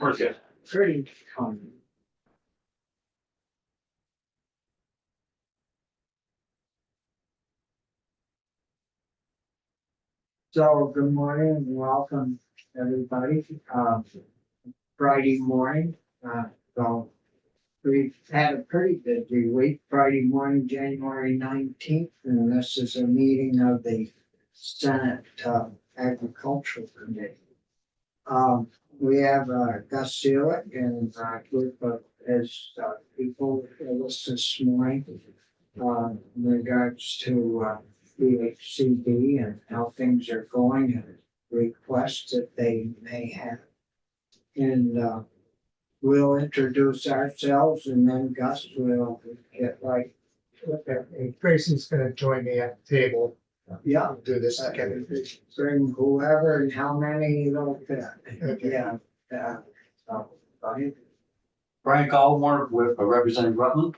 We're good. Pretty common. So good morning and welcome everybody. Friday morning. So we've had a pretty busy week. Friday morning, January 19th, and this is a meeting of the Senate Agricultural Committee. We have Gus Seelig and a group of his people with us this morning in regards to VHCB and how things are going and requests that they may have. And we'll introduce ourselves and then Gus will get right. And Grayson's gonna join me at the table. Yeah. We'll do this together. Bring whoever and how many they'll fit. Okay. Yeah. So, Brian? Brian Gallimore with representing Rutland.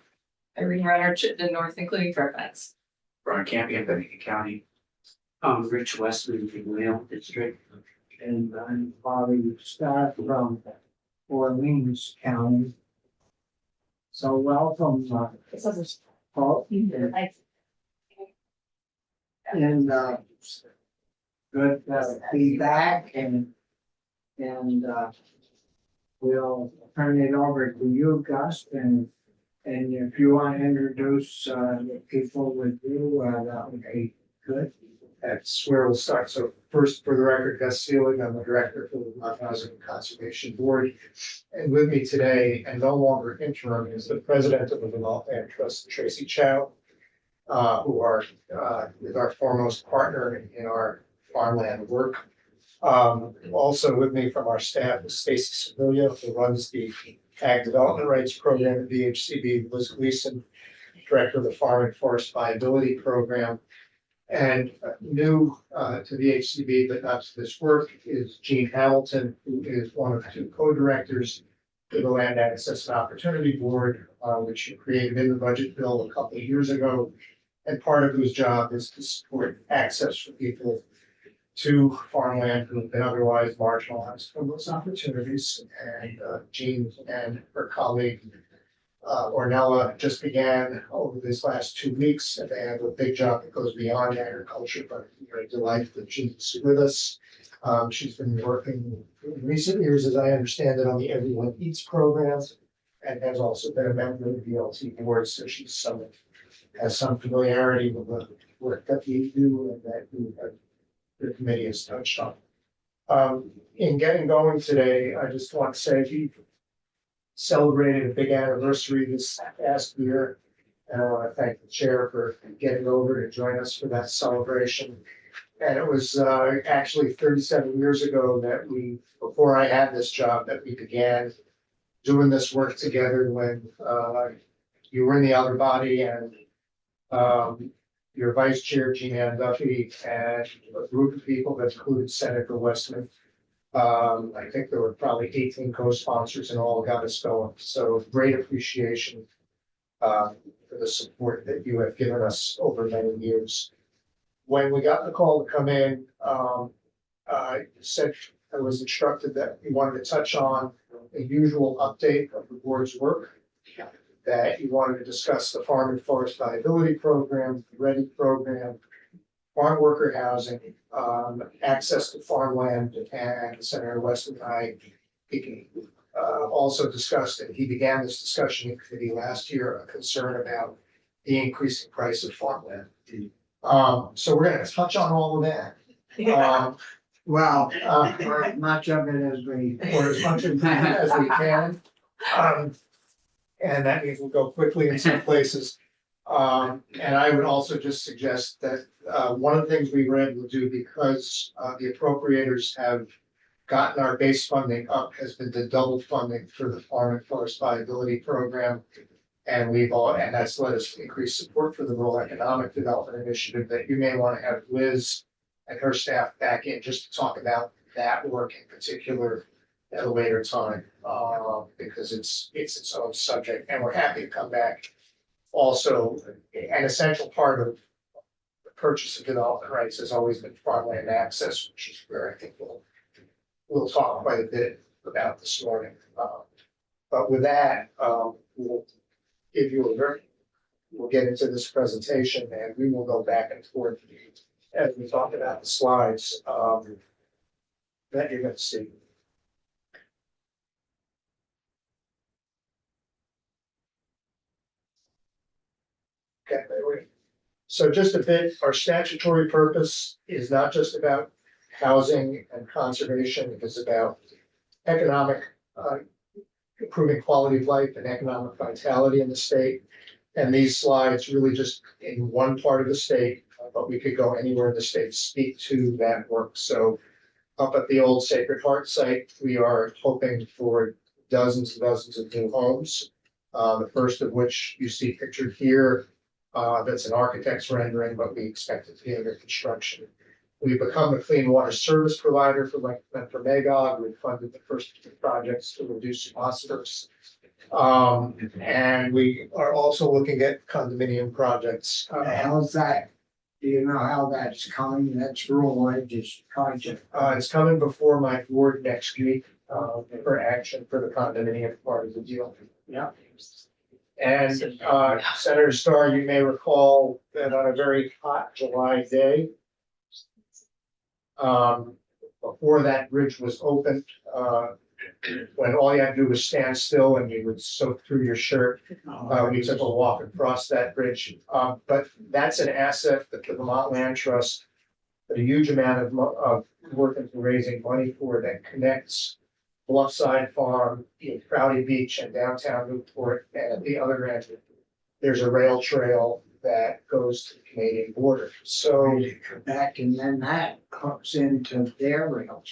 Irene Renner, Chittenden North, including Fairfax. Brian Campion, Bennington County. Rich Westman, Whale District. And I'm Bobby Scott from Orleans County. So welcome, Paul. And good to be back and we'll turn it over to you, Gus, and if you want to introduce the people with you, that would be good. That's where we'll start. So first, for the record, Gus Seelig, I'm the director for the Vermont Housing and Conservation Board. And with me today, and no longer interim, is the president of the Vermont Land Trust, Tracy Chow, who is our foremost partner in our farmland work. Also with me from our staff is Stacy Sevilla, who runs the Ag Development Rights Program at VHCB, Liz Gleason, director of the Farm and Forest Viability Program. And new to VHCB, but not to this work, is Gene Hamilton, who is one of the two co-directors to the Land Access and Opportunity Board, which you created in the budget bill a couple of years ago. And part of whose job is to support access for people to farmland who have been otherwise marginalized from those opportunities. And Jean and her colleague Ornella just began over these last 2 weeks, and they have a big job that goes beyond agriculture, but we're delighted that Jean's with us. She's been working in recent years, as I understand it, on the Everyone Eats program, and has also been a member of the VLT board, so she's has some familiarity with the work that we do and that the committee has touched on. In getting going today, I just want to say we celebrated a big anniversary this past year, and I want to thank the chair for getting over to join us for that celebration. And it was actually 37 years ago that before I had this job, that we began doing this work together when you were in the other body and your vice chair, Jean Ann Duffy, and a group of people that included Senator Westman. I think there were probably 18 co-sponsors and all got us going. So great appreciation for the support that you have given us over many years. When we got the call to come in, I was instructed that we wanted to touch on a usual update of the board's work, that you wanted to discuss the Farm and Forest Viability Program, the READY program, farm worker housing, access to farmland, and Senator West and I also discussed, and he began this discussion in committee last year, a concern about the increasing price of farmland. So we're going to touch on all of that. Well, or as much of it as we. Or as much of that as we can. And that means we'll go quickly in some places. And I would also just suggest that one of the things we read will do, because the appropriators have gotten our base funding up, has been the double funding for the Farm and Forest Viability Program. And and that's let us increase support for the Rural Economic Development Initiative, that you may want to have Liz and her staff back in just to talk about that work in particular at a later time, because it's its own subject, and we're happy to come back. Also, an essential part of the purchase of development rights has always been farmland access, which is where I think we'll talk quite a bit about this morning. But with that, we'll give you we'll get into this presentation and we will go back and forth as we talk about the slides that you're going to see. Okay, there we go. So just a bit, our statutory purpose is not just about housing and conservation, it's about economic, improving quality of life and economic vitality in the state. And these slides really just in one part of the state, but we could go anywhere in the state, speak to that work. So up at the old Sacred Heart site, we are hoping for dozens and dozens of new homes. The first of which you see pictured here, that's an architect's rendering, but we expect it to be under construction. We've become a clean water service provider for Magog. We've funded the first two projects to reduce phosphorus. And we are also looking at condominium projects. How's that? Do you know how that's coming? That's rural edges project. It's coming before my board next week, for action for the condominium part of the deal. Yeah. And, Senator Starr, you may recall that on a very hot July day, before that bridge was opened, when all you had to do was stand still and you would soak through your shirt, we took a walk across that bridge. But that's an asset that the Vermont Land Trust put a huge amount of work into raising money for, that connects Bluffside Farm, Prouty Beach and downtown Newport, and at the other end, there's a rail trail that goes to the Canadian border. So Back and then that hooks into their rails.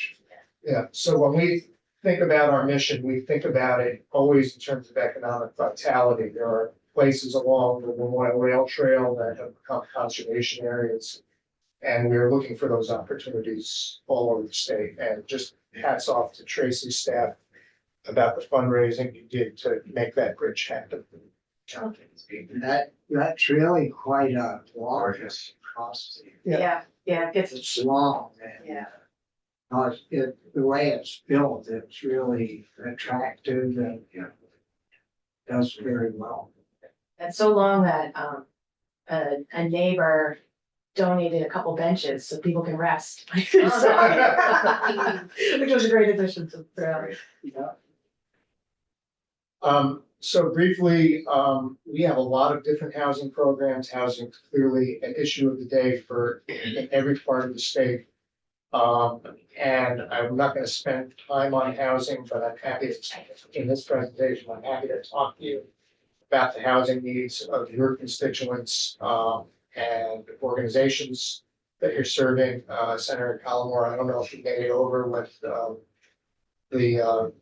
yeah, so when we think about our mission, we think about it always in terms of economic vitality. There are places along the Memorial Rail Trail that have become conservation areas. And we're looking for those opportunities all over the state. And just hats off to Tracy's staff about the fundraising you did to make that bridge happen. That's really quite a large cost. Yeah. Yeah, It's long and yeah. The way it's built, it's really attractive and does very well. It's so long that, a neighbor donated a couple benches so people can rest. Which was a great addition to the area. Yeah. So briefly, we have a lot of different housing programs. Housing is clearly an issue of the day for in every part of the state. And I'm not going to spend time on housing, but I'm happy to, in this presentation, I'm happy to talk to you about the housing needs of your constituents, and organizations that you're serving. Senator Callamore, I don't know if you made it over with, the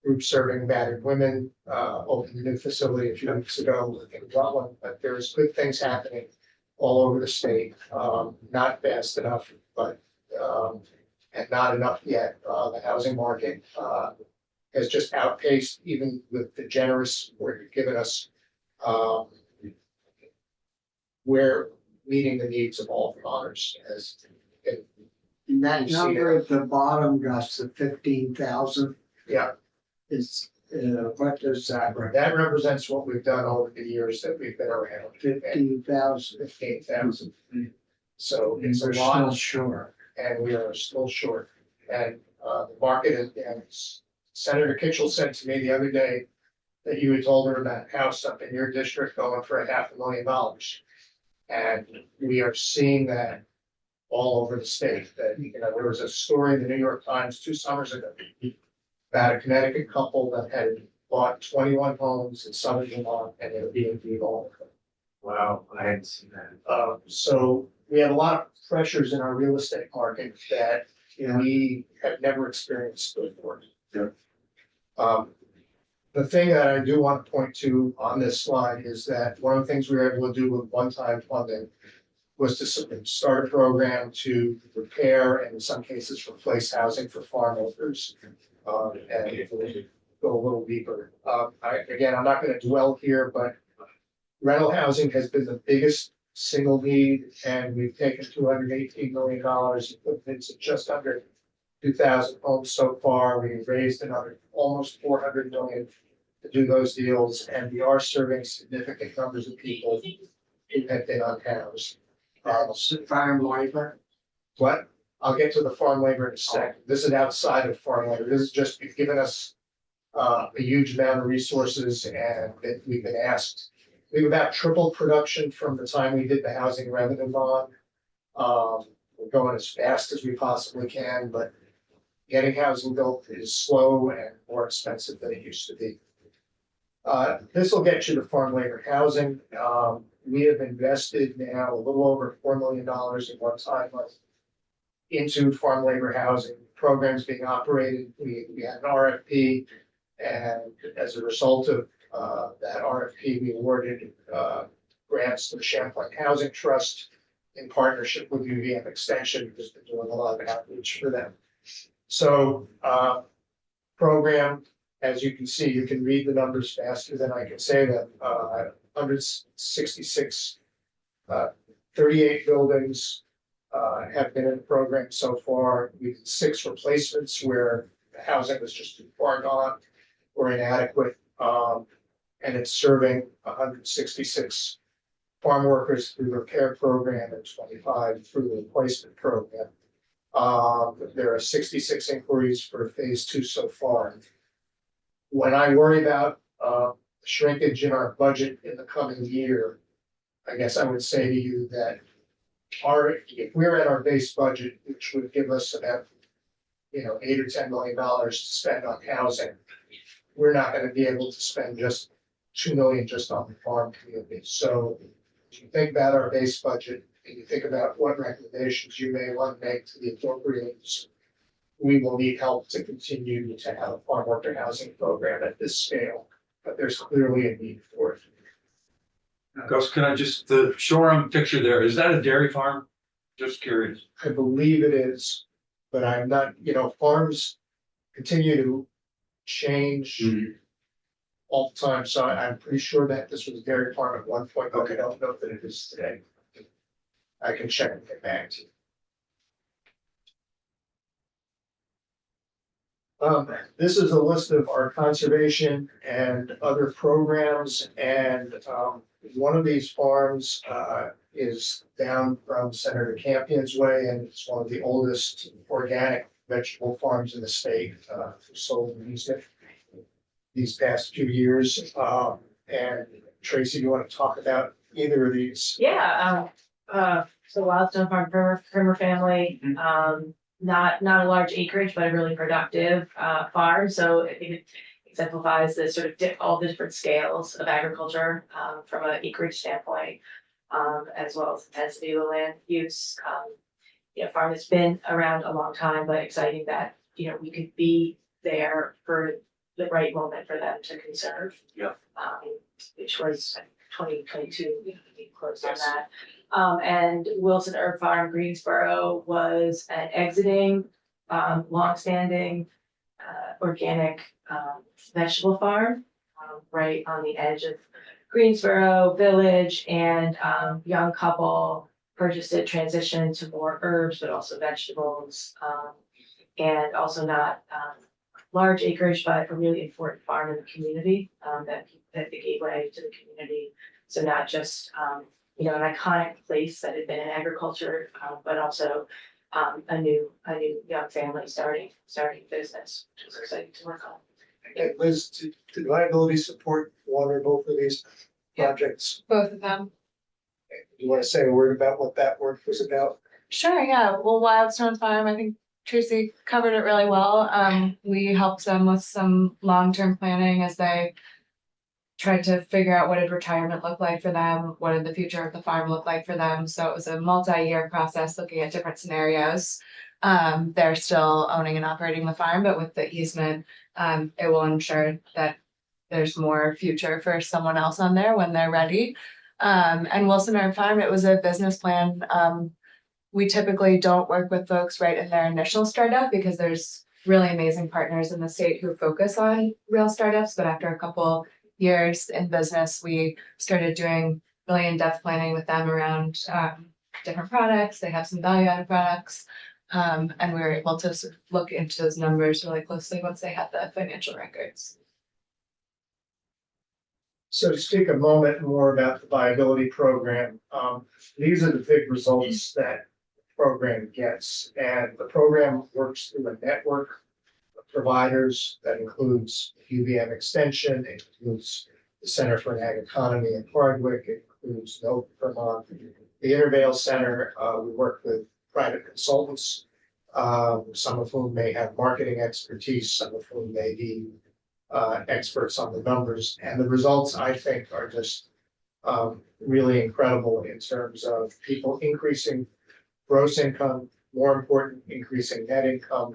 group serving battered women, opened a new facility a few weeks ago in Rutland, but there's good things happening all over the state. Not fast enough, but and not enough yet. The housing market has just outpaced, even with the generous work you've given us. We're meeting the needs of all Vermonters as. And that You see number at the bottom, Gus, the 15,000 Yeah, is, what does that represent? that represents what we've done over the years that we've been around. 15,000. 15,000. So it's a We're lot. still short. And we are still short. And the market is, and Senator Kitchell said to me the other day that you had told her about a house up in your district going for $500,000. And we are seeing that all over the state. That, there was a story in the New York Times 2 summers ago about a Connecticut couple that had bought 21 homes in Southern Vermont and they were being all of them. Wow, I hadn't seen that. So we have a lot of pressures in our real estate market that we have never experienced before. Yeah. The thing that I do want to point to on this slide is that one of the things we were able to do with one-time funding was to start a program to repair and in some cases replace housing for farm workers. And go a little deeper. Again, I'm not going to dwell here, but rental housing has been the biggest single need, and we've taken $218 million, and put it into just under 2,000 homes so far. We've raised another almost 400 million to do those deals, and we are serving significant numbers of people who have been unhoused. Farm labor. What? I'll get to the farm labor in a second. This is outside of farm labor. This is just, you've given us a huge amount of resources, and that we've been asked. We've about tripled production from the time we did the housing revenue bond. We're going as fast as we possibly can, but getting housing built is slow and more expensive than it used to be. This will get you to farm labor housing. We have invested now a little over $4 million in one-time money into farm labor housing programs being operated. We had an RFP, and as a result of that RFP, we awarded grants to the Champlain Housing Trust in partnership with UVM Extension, who's been doing a lot of outreach for them. So program, as you can see, you can read the numbers faster than I can say them. 166, 38 buildings have been in the program so far. We did 6 replacements where the housing was just too far gone or inadequate. And it's serving 166 farm workers through the repair program and 25 through the replacement program. There are 66 inquiries for phase 2 so far. When I worry about shrinkage in our budget in the coming year, I guess I would say to you that if we're at our base budget, which would give us about, $8 or $10 million to spend on housing, we're not going to be able to spend just $2 million just on the farm community. So if you think about our base budget and you think about what recommendations you may want to make to the appropriators, we will need help to continue to have a farm worker housing program at this scale, but there's clearly a need for it. Gus, can I just, the Shoreham picture there, is that a dairy farm? Just curious. I believe it is, but I'm not, farms continue to change all the time, so I'm pretty sure that this was a dairy farm at one point, but I don't know that it is today. I can check and get back to you. This is a list of our conservation and other programs, and one of these farms is down from Senator Campion's way, and it's one of the oldest organic vegetable farms in the state. Sold these past few years. And Tracy, you want to talk about either of these? Yeah, so Wildstone Farm Primer family, not a large acreage, but a really productive farm. So I think it exemplifies the sort of all the different scales of agriculture from an acreage standpoint, as well as intensity of the land use. Farm has been around a long time, but exciting that we could be there for the right moment for them to conserve. Yeah. Which was 2022, we closed on that. And Wilson Herb Farm Greensboro was an exiting, longstanding, organic vegetable farm, right on the edge of Greensboro Village, and young couple purchased it, transitioned to more herbs, but also vegetables, and also not large acreage, but a really important farm in the community, that the gateway to the community. So not just an iconic place that had been in agriculture, but also a new young family starting business, which was exciting to work on. And Liz, did liability support one or both of these projects? Both of them. You want to say a word about what that work was about? Sure, yeah. Well, Wildstone Farm, I think Tracy covered it really well. We helped them with some long-term planning as they tried to figure out what did retirement look like for them, what did the future of the farm look like for them. So it was a multi-year process looking at different scenarios. They're still owning and operating the farm, but with the easement, it will ensure that there's more future for someone else on there when they're ready. And Wilson Herb Farm, it was a business plan. We typically don't work with folks right in their initial startup because there's really amazing partners in the state who focus on real startups. But after a couple years in business, we started doing really in-depth planning with them around different products. They have some value-added products. And we were able to sort of look into those numbers really closely once they had the financial records. So to speak a moment more about the viability program, these are the big results that the program gets. And the program works through a network of providers that includes UVM Extension, it includes the Center for an Ag Economy in Hardwick, it includes Nova Vermont, the Intervale Center. We work with private consultants, some of whom may have marketing expertise, some of whom may be experts on the numbers, and the results, I think, are just really incredible in terms of people increasing gross income, more important, increasing net income,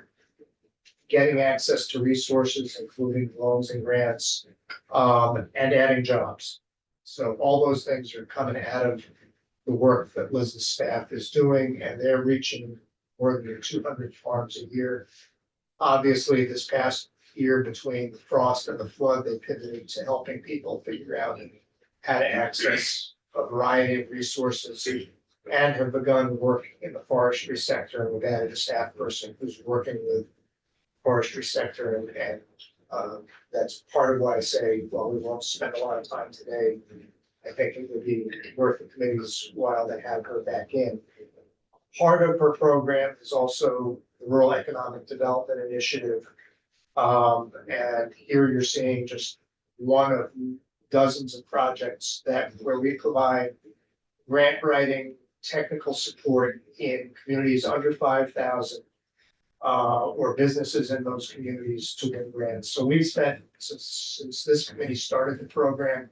getting access to resources, including loans and grants, and adding jobs. So all those things are coming out of the work that Liz's staff is doing, and they're reaching more than 200 farms a year. Obviously, this past year between the frost and the flood, they pivoted to helping people figure out how to access a variety of resources and have begun work in the forestry sector. And we've added a staff person who's working with forestry sector, and that's part of why I say, well, we won't spend a lot of time today. I think it would be worth the committee's while to have her back in. Part of her program is also the Rural Economic Development Initiative. And here you're seeing just one of dozens of projects where we provide grant writing, technical support in communities under 5,000, or businesses in those communities to win grants. So we've spent, since this committee started the program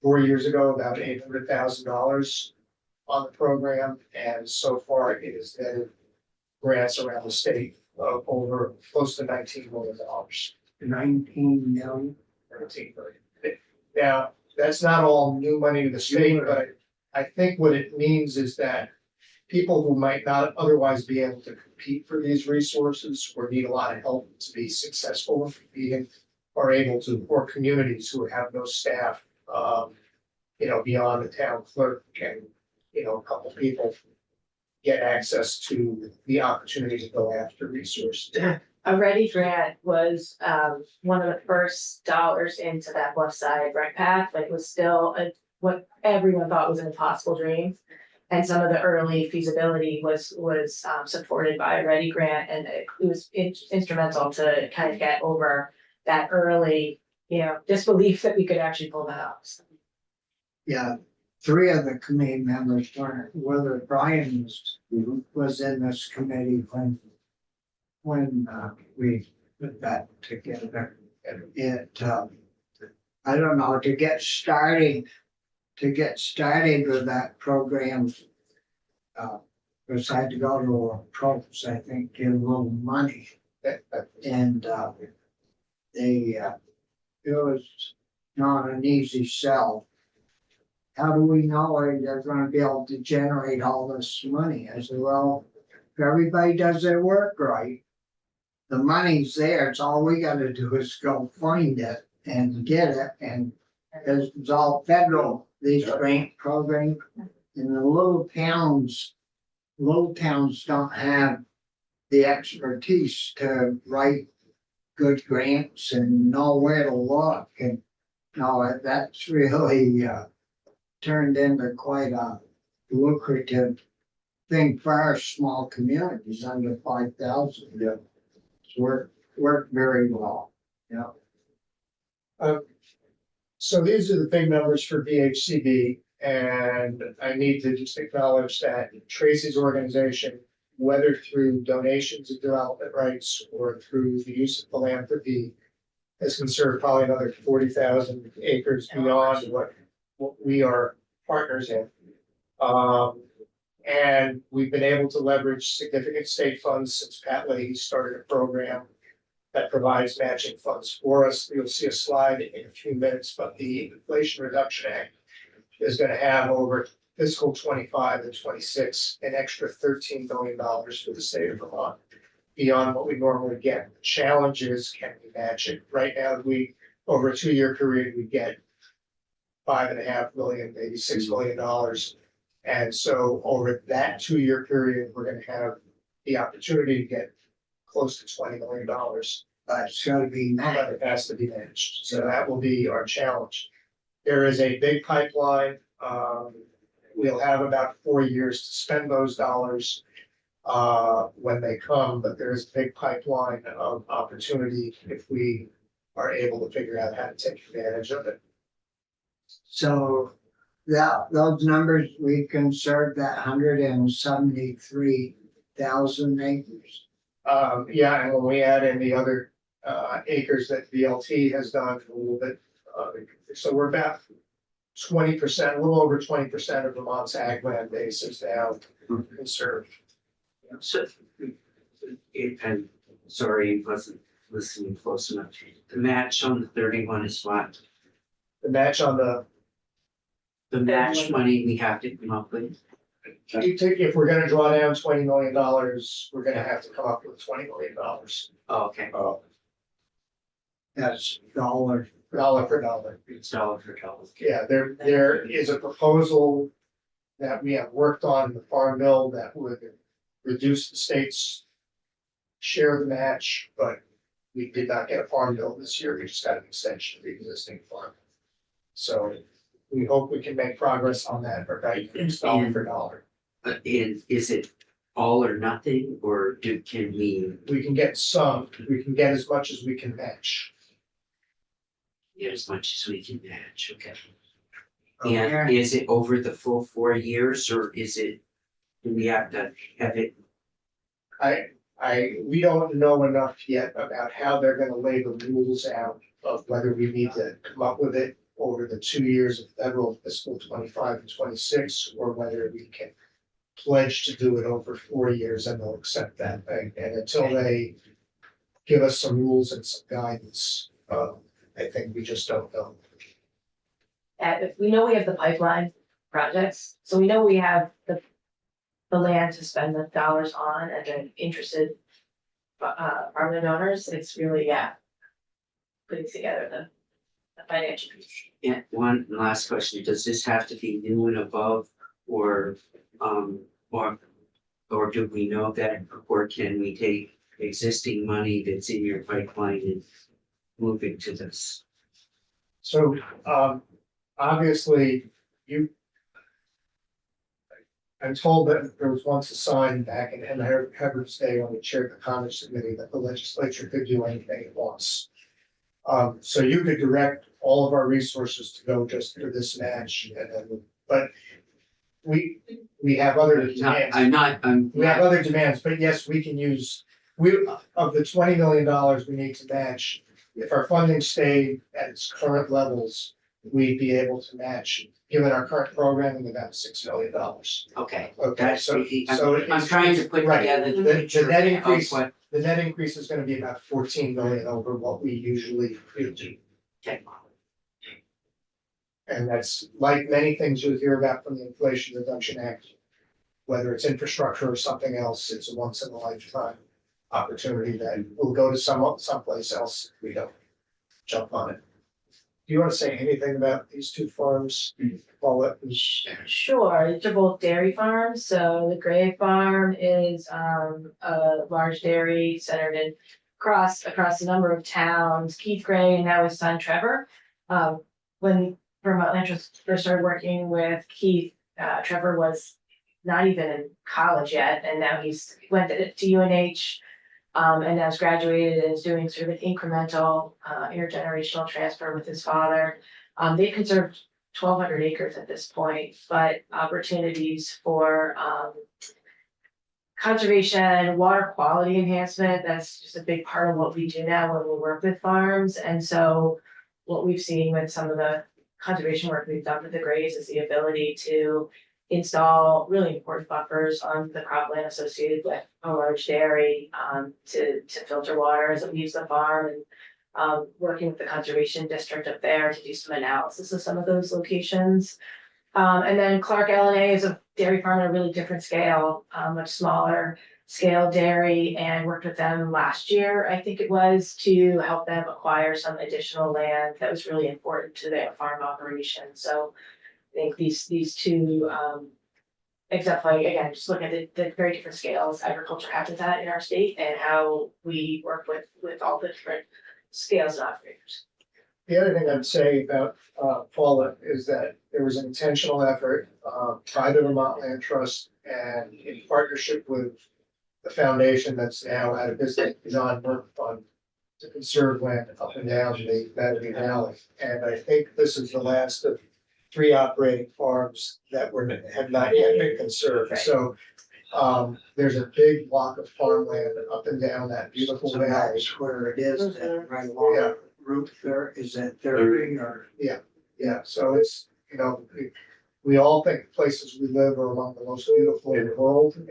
4 years ago, about $800,000 on the program, and so far it has netted grants around the state of over close to $19 million. 19 million. 13 million. Now, that's not all new money to the state, but I think what it means is that people who might not otherwise be able to compete for these resources or need a lot of help to be successful in competing are able to, or communities who have no staff, beyond the town clerk and, a couple people get access to the opportunity to go after resources. A Ready grant was one of the first dollars into that Bluff Side Rec Path. Like, it was still what everyone thought was an impossible dream. And some of the early feasibility was supported by a Ready grant, and it was instrumental to kind of get over that early, disbelief that we could actually pull that off. Yeah, 3 of the committee members weren't, whether Brian was in this committee when we put that together. It, I don't know, to get started with that program, was had to go to a pros, I think, give a little money. And it was not an easy sell. How do we know they're gonna be able to generate all this money? I said, well, if everybody does their work right, the money's there. It's all we gotta do is go find it and get it. And it's all federal, these grant programs. And the little towns don't have the expertise to write good grants and know where to look. And no, that's really turned into quite a lucrative thing for our small communities under 5,000. Yeah. It's worked very well. Yeah. So these are the big numbers for VHCB, and I need to just acknowledge that Tracy's organization, whether through donations of development rights or through the use of philanthropy, has conserved probably another 40,000 acres beyond what we are partners in. And we've been able to leverage significant state funds since Pat Leahy started a program that provides matching funds for us. You'll see a slide in a few minutes, but the Inflation Reduction Act is going to have over fiscal 25 and 26 an extra $13 million for the state of Vermont beyond what we normally get. The challenge is, can we match it? Right now, over a 2-year period, we get $5.5 million, maybe $6 million. And so over that 2-year period, we're going to have the opportunity to get close to $20 million. It's gotta be But nice. it has to be managed, so that will be our challenge. There is a big pipeline, we'll have about 4 years to spend those dollars. When they come, but there's a big pipeline of opportunity if we are able to figure out how to take advantage of it. So that, those numbers, we can serve that 173,000 acres. Yeah, and when we add in the other, acres that VLT has done a little bit, so we're about 20%, a little over 20% of Vermont's ag land base is now conserved. So, I'm sorry, I wasn't listening close enough. The match on the 31 is what? The match on The match money we have to come up with? if we're gonna draw down $20 million, we're gonna have to come up with $20 million. Oh, okay, That's dollar. Dollar for dollar. it's dollar for dollar. Yeah, there is a proposal that we have worked on in the farm bill that would reduce the state's share of the match, but we did not get a farm bill this year. We just got an extension of the existing farm. So we hope we can make progress on that, but right, it's dollar for dollar. And is it all or nothing, or can we We can get as much as we can match. get as much as we can match, okay? Okay. And is it over the full 4 years, or is it, do we have to have it? We don't know enough yet about how they're gonna lay the rules out of whether we need to come up with it over the 2 years of federal fiscal 25 and 26, or whether we can pledge to do it over 4 years and they'll accept that. And until they give us some rules and some guidance, I think we just don't know. If we know we have the pipeline projects, so we know we have the land to spend the dollars on and the interested farmland owners, it's really, putting together the financial piece. And one last question, does this have to be new and above, or do we know that, or can we take existing money that's in your pipeline and move it to this? So, obviously, I'm told that there was once a sign back in Hebert's day when we chaired the Congress Committee that the legislature could do anything it wants. So you could direct all of our resources to go just for this match, but we have other demands. We have other demands, but yes, we can use, of the $20 million we need to match, if our funding stayed at its current levels, we'd be able to match, given our current programming, about $6 million. Okay, Okay, that's, so I'm it's- trying to put right, together the the picture net of increase- what. the net increase is gonna be about 14 million over what we usually do. Okay. And that's like many things you'll hear about from the Inflation Reduction Act. Whether it's infrastructure or something else, it's a once in a lifetime opportunity that will go to someplace else if we don't jump on it. Do you want to say anything about these two farms, Paula? Sure, they're both dairy farms, so the Gray Farm is a large dairy centered in across a number of towns. Keith Gray and now his son Trevor. When Vermont Land Trust first started working with Keith, Trevor was not even in college yet, and now he's went to UNH. And now has graduated and is doing sort of an incremental intergenerational transfer with his father. They've conserved 1,200 acres at this point, but opportunities for conservation, water quality enhancement, that's just a big part of what we do now when we work with farms. And so what we've seen with some of the conservation work we've done with the Grays is the ability to install really important buffers on the cropland associated with a large dairy to filter water as it leaves the farm, and working with the conservation district up there to do some analysis of some of those locations. And then Clark LNA is a dairy farm at a really different scale, much smaller scale dairy, and worked with them last year, I think it was, to help them acquire some additional land that was really important to their farm operation. So I think these two exemplify, again, just looking at the very different scales agriculture habitat in our state and how we work with all the different scales and operators. The other thing I'd say about Paula is that there was an intentional effort by the Vermont Land Trust and in partnership with the foundation that's now out of business, John Merck Fund, to conserve land up and down the Medway Valley. And I think this is the last of 3 operating farms that have not yet been conserved. Right. So there's a big block of farmland up and down that beautiful So valley. that's where it is, that Mhm. right along Yeah. Route there, is that thirty or? Yeah, so it's, we all think places we live are among the most beautiful in the world, and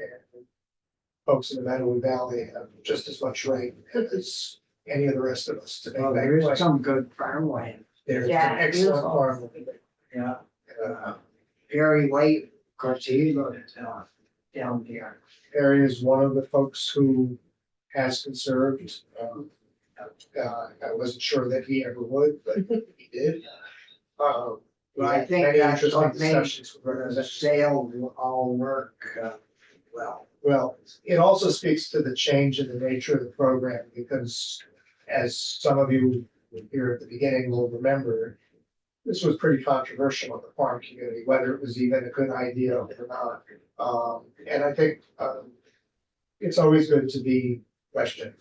folks in the Medway Valley have just as much right as any of the rest of us to make Well, that there is place. some good farmland, There's Yeah, an excellent beautiful. farmland. yeah. Uh, Gary White, of course, he lived down here. Harry is one of the folks who has conserved. I wasn't sure that he ever would, but he did. We But I had think many that's interesting what made discussions with the representatives. sale will all work, well. Well, it also speaks to the change in the nature of the program, because as some of you here at the beginning will remember, this was pretty controversial in the farm community, whether it was even a good idea or not. And I think, it's always good to be questioned,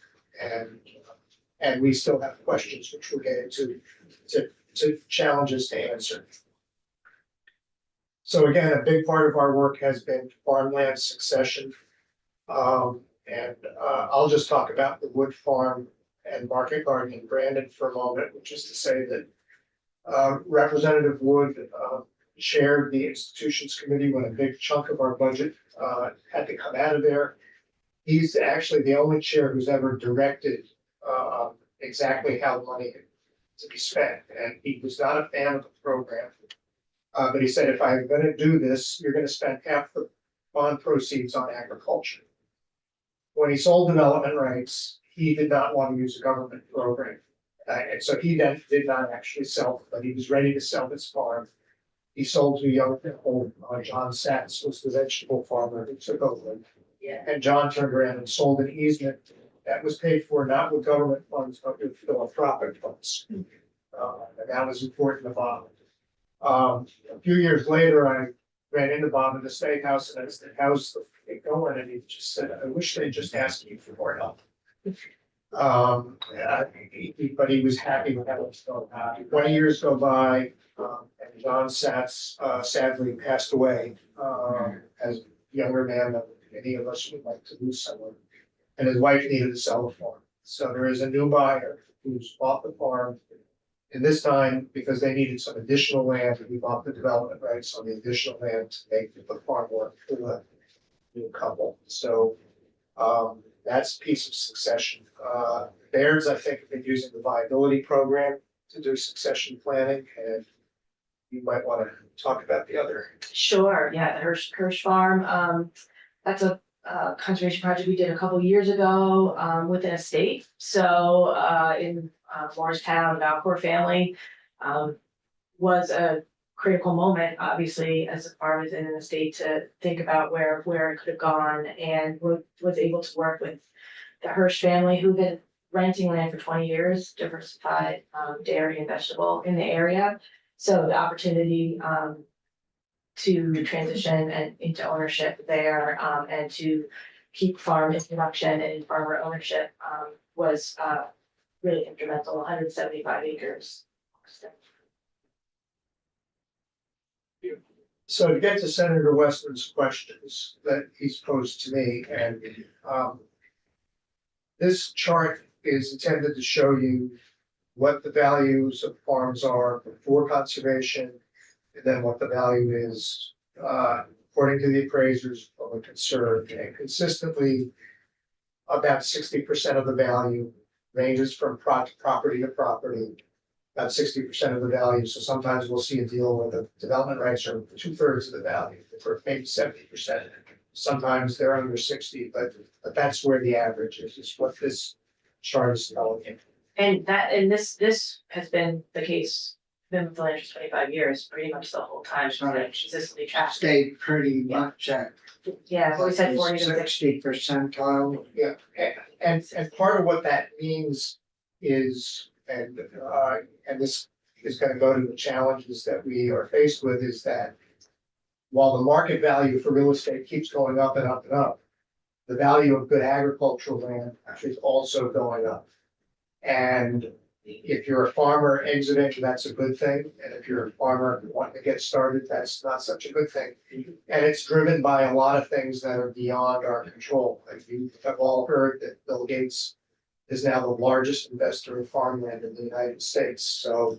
and we still have questions which we'll get into, to challenges to answer. So again, a big part of our work has been farmland succession. I'll just talk about the Wood Farm and Market Garden in Brandon for a moment, which is to say that Representative Wood chaired the institutions committee when a big chunk of our budget had to come out of there. He's actually the only chair who's ever directed exactly how the money to be spent, and he was not a fan of the program. But he said, if I'm gonna do this, you're gonna spend half the bond proceeds on agriculture. When he sold development rights, he did not want to use a government program. And so he then did not actually sell, but he was ready to sell his farm. He sold to young people. John Satz was the vegetable farmer who took over. Yeah. And John turned around and sold an easement that was paid for not with government funds, but with philanthropic funds. And that was important to Bob. A few years later, I ran into Bob in the State House and I said, how's it going? And he just said, I wish they'd just ask you for more help. But he was happy with how it was going. 20 years go by, and John Satz sadly passed away as a younger man than any of us would like to lose someone. And his wife needed to sell the farm. So there is a new buyer who's bought the farm. And this time, because they needed some additional land, we bought the development rights on the additional land to make the farm work for the new couple. So that's a piece of succession. Baird's, I think, have been using the viability program to do succession planning, and you might want to talk about the other. Sure, yeah, the Hirsch Farm, that's a conservation project we did a couple years ago, with an estate. So, in Morristown, the Valcourt family, was a critical moment, obviously, as the farm is in an estate, to think about where it could have gone, and was able to work with the Hirsch family, who've been renting land for 20 years, diversified dairy and vegetable in the area. So the opportunity to transition and into ownership there, and to keep farm in production and farmer ownership was really instrumental. 175 acres. So to get to Senator Westman's questions that he's posed to me, and this chart is intended to show you what the values of farms are before conservation, and then what the value is according to the appraisers when conserved. And consistently, about 60% of the value ranges from property to property. About 60% of the value. So sometimes we'll see a deal where the development rights are 2/3 of the value, or maybe 70%. Sometimes they're under 60, but that's where the average is what this chart is telling you. And this has been the case been with the land for 25 years, pretty much the whole time, she's been consistently tracked. Stayed pretty much at Yeah, I've always said 40 to 60. 60 percentile. Yeah, and part of what that means is, and this is gonna go to the challenges that we are faced with, is that while the market value for real estate keeps going up and up and up, the value of good agricultural land is also going up. And if you're a farmer exiting, that's a good thing, and if you're a farmer wanting to get started, that's not such a good thing. And it's driven by a lot of things that are beyond our control. Like you have all heard that Bill Gates is now the largest investor in farmland in the United States, so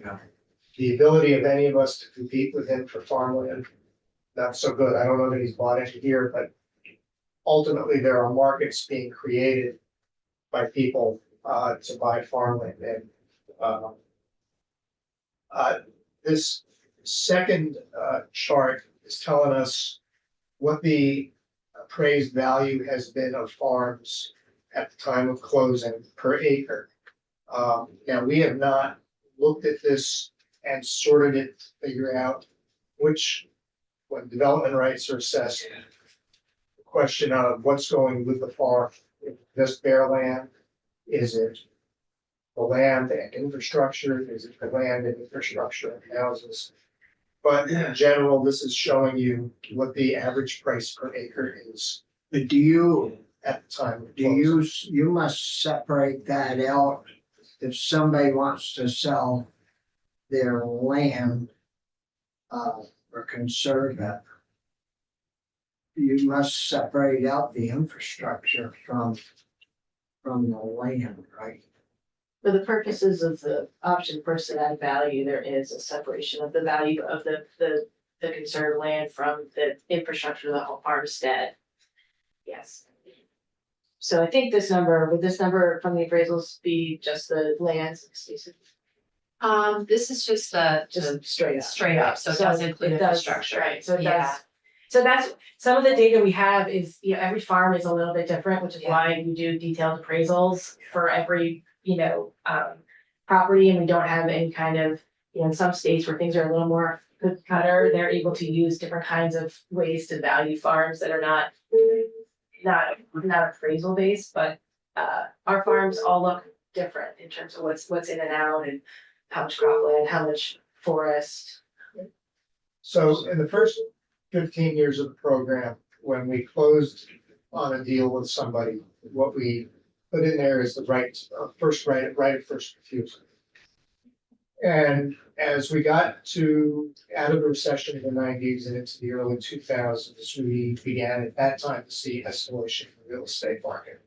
the ability of any of us to compete with him for farmland, not so good. I don't know that he's bought into here, but ultimately there are markets being created by people to buy farmland. And this second chart is telling us what the appraised value has been of farms at the time of closing per acre. Now, we have not looked at this and sorted it to figure out which, when development rights are assessed, the question of what's going with the farm, is this bare land? Is it the land and infrastructure? Is it the land and infrastructure and houses? But in general, this is showing you what the average price per acre is But do you, at the time of do closing. you must separate that out if somebody wants to sell their land or conserve it. You must separate out the infrastructure from the land, right? For the purposes of the option for added value, there is a separation of the value of the conserved land from the infrastructure of the whole farmstead. Yes. So I think this number, would this number from the appraisals be just the lands, Stacey? This is just Just straight up. straight up, so it does include it does, infrastructure. Right, so it Yeah. does. So that's, some of the data we have is, you know, every farm is a little bit different, which is Yeah. why we do detailed appraisals for every, property, and we don't have any kind of, in some states where things are a little more cookie cutter, they're able to use different kinds of ways to value farms that are not appraisal based, but our farms all look different in terms of what's in and out and how much cropland, how much forest. So in the first 15 years of the program, when we closed on a deal with somebody, what we put in there is the right of first refusal. And as we got out of the recession in the 90s and into the early 2000s, we began at that time to see escalation in the real estate market.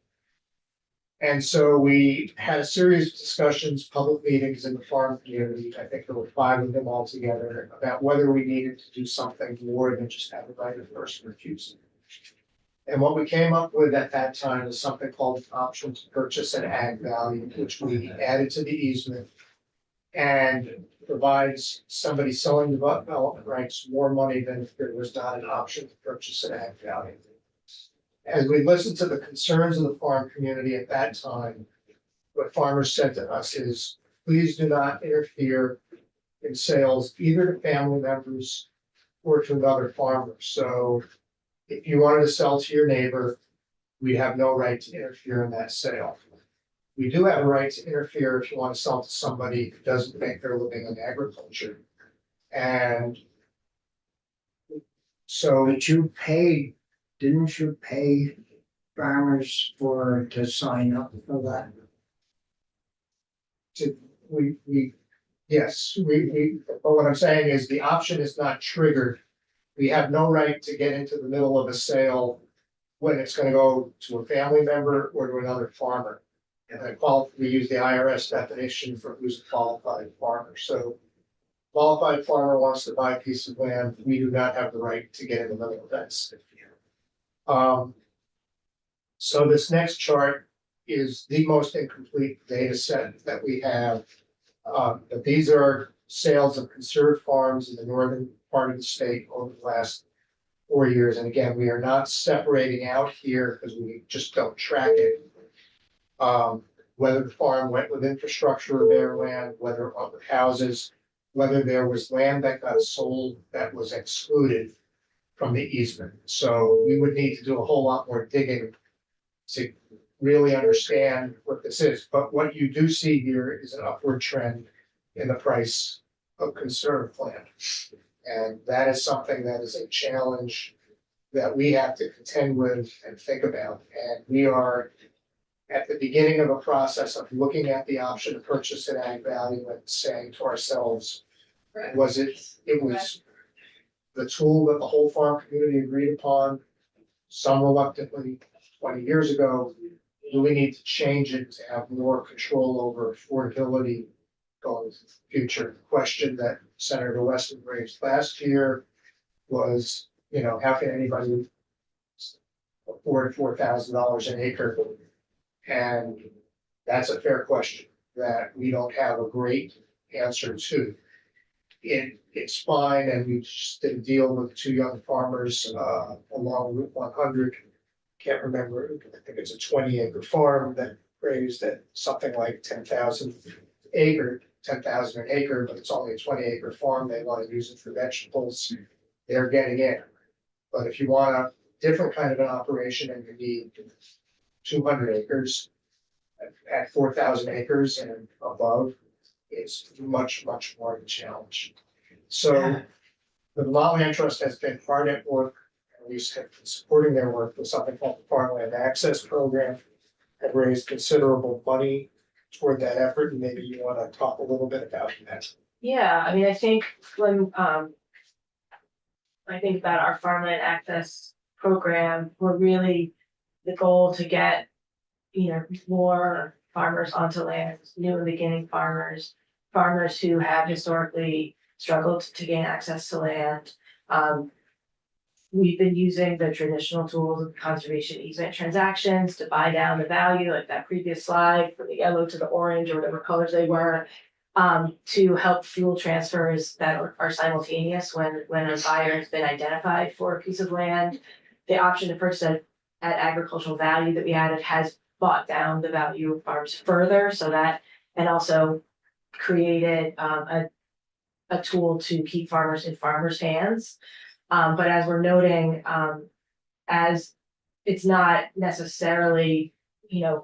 And so we had a series of discussions, public meetings in the farm community. I think there were 5 of them altogether, about whether we needed to do something more than just have a right of first refusal. And what we came up with at that time was something called option to purchase at ag value, which we added to the easement and provides somebody selling development rights more money than if there was not an option to purchase at ag value. As we listened to the concerns of the farm community at that time, what farmers said to us is, please do not interfere in sales either to family members or to another farmer. So if you wanted to sell to your neighbor, we have no right to interfere in that sale. We do have a right to interfere if you want to sell to somebody who doesn't think they're living in agriculture. And so But didn't you pay farmers to sign up for that? yes, but what I'm saying is the option is not triggered. We have no right to get into the middle of a sale when it's gonna go to a family member or to another farmer. And we use the IRS definition for who's a qualified farmer. So qualified farmer wants to buy a piece of land, we do not have the right to get in the middle of that. So this next chart is the most incomplete data set that we have. But these are sales of conserved farms in the northern part of the state over the last 4 years. And again, we are not separating out here because we just don't track it. Whether the farm went with infrastructure or bare land, whether it went with houses, whether there was land that got sold that was excluded from the easement. So we would need to do a whole lot more digging to really understand what this is. But what you do see here is an upward trend in the price of conserved land. And that is something that is a challenge that we have to contend with and think about. And we are at the beginning of a process of looking at the option to purchase at ag value and saying to ourselves, it was the tool that the whole farm community agreed upon, some reluctantly 20 years ago. Do we need to change it to have more control over affordability going into the future? The question that Senator Weston raised last year was, how can anybody afford $4,000 an acre? And that's a fair question that we don't have a great answer to. It's fine, and we just did a deal with two young farmers along Route 100. Can't remember, I think it's a 20-acre farm that raised at something like 10,000 an acre, but it's only a 20-acre farm. They want to use it for vegetables. They're getting in. But if you want a different kind of an operation and you need 200 acres at 4,000 acres and above, it's much, much more of a challenge. So the Vermont Land Trust has been hard at work, and we have been supporting their work with something called the Farmland Access Program, have raised considerable money toward that effort, and maybe you want to talk a little bit about that. Yeah, I mean, I think when, I think about our farmland access program, we're really the goal to get, more farmers onto land, new and beginning farmers, farmers who have historically struggled to gain access to land. We've been using the traditional tools of conservation easement transactions to buy down the value, like that previous slide, from the yellow to the orange or whatever colors they were, to help fuel transfers that are simultaneous when a buyer has been identified for a piece of land. The option to purchase at agricultural value that we added has bought down the value of farms further, so that, and also created a tool to keep farmers in farmers' hands. But as we're noting, as it's not necessarily,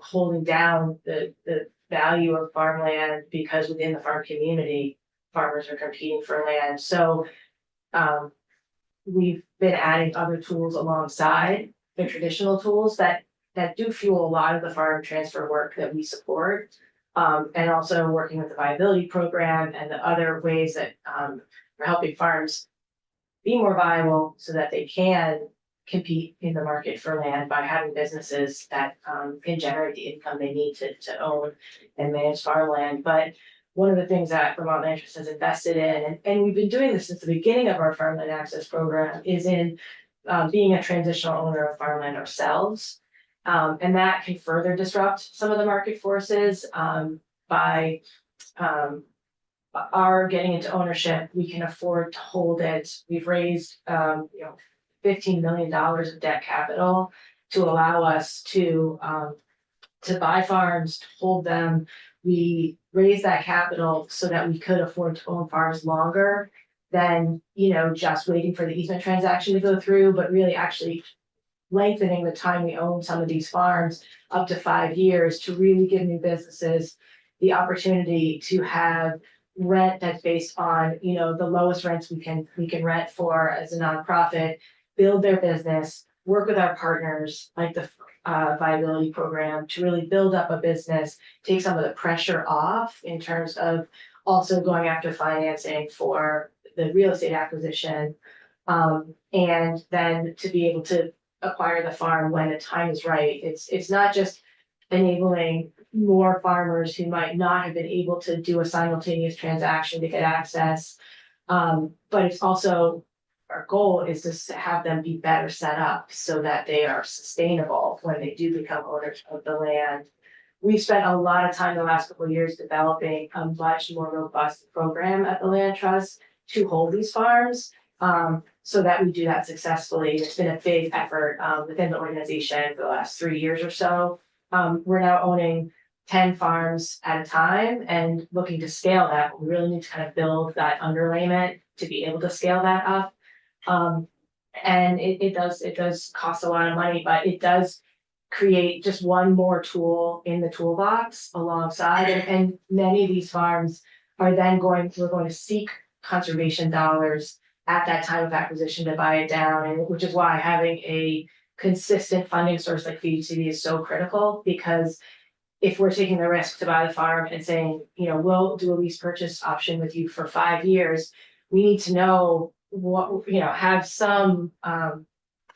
holding down the value of farmland, because within the farm community, farmers are competing for land. So we've been adding other tools alongside the traditional tools that do fuel a lot of the farm transfer work that we support. And also working with the viability program and the other ways that are helping farms be more viable so that they can compete in the market for land by having businesses that can generate the income they need to own and manage farmland. But one of the things that Vermont Land Trust has invested in, and we've been doing this since the beginning of our farmland access program, is in being a transitional owner of farmland ourselves. And that can further disrupt some of the market forces by our getting into ownership. We can afford to hold it. We've raised $15 million of debt capital to allow us to buy farms, to hold them. We raised that capital so that we could afford to own farms longer than, just waiting for the easement transaction to go through, but really actually lengthening the time we own some of these farms up to 5 years to really give new businesses the opportunity to have rent that's based on, the lowest rents we can rent for as a nonprofit, build their business, work with our partners like the viability program to really build up a business, take some of the pressure off in terms of also going after financing for the real estate acquisition, and then to be able to acquire the farm when the time is right. It's not just enabling more farmers who might not have been able to do a simultaneous transaction to get access, but it's also, our goal is to have them be better set up so that they are sustainable when they do become owners of the land. We've spent a lot of time the last couple of years developing a much more robust program at the Land Trust to hold these farms, so that we do that successfully. It's been a big effort within the organization for the last 3 years or so. We're now owning 10 farms at a time and looking to scale that. We really need to kind of build that underlayment to be able to scale that up. And it does cost a lot of money, but it does create just one more tool in the toolbox alongside. And many of these farms are then we're going to seek conservation dollars at that time of acquisition to buy it down, and which is why having a consistent funding source like VHCD is so critical, because if we're taking the risk to buy the farm and saying, we'll do a lease purchase option with you for 5 years, we need to know what, have some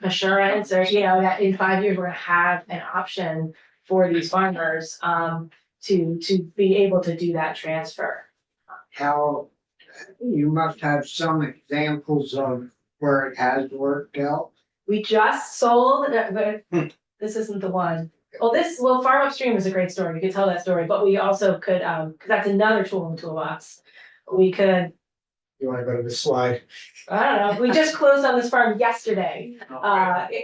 assurance or, that in 5 years, we're gonna have an option for these farmers to be able to do that transfer. How, you must have some examples of where it has worked out. We just sold, but this isn't the one. Farm Upstream is a great story. We could tell that story, but we also could, because that's another tool in the toolbox. We could, You wanna go to the slide? I don't know, we just closed on this farm yesterday.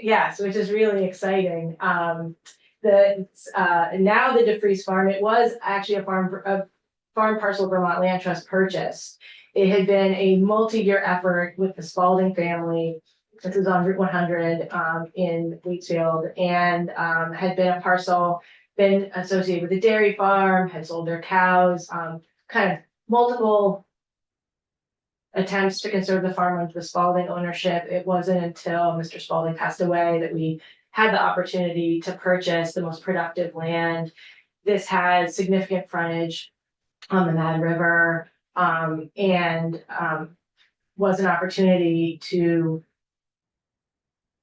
Yes, which is really exciting. Now the DeFries farm, it was actually a farm parcel Vermont Land Trust purchase. It had been a multi-year effort with the Spalding family. This was on Route 100 in Wheatfield, and had been a parcel, been associated with a dairy farm, had sold their cows, kind of multiple attempts to conserve the farm under the Spalding ownership. It wasn't until Mr. Spalding passed away that we had the opportunity to purchase the most productive land. This has significant frontage on the Mad River, and was an opportunity to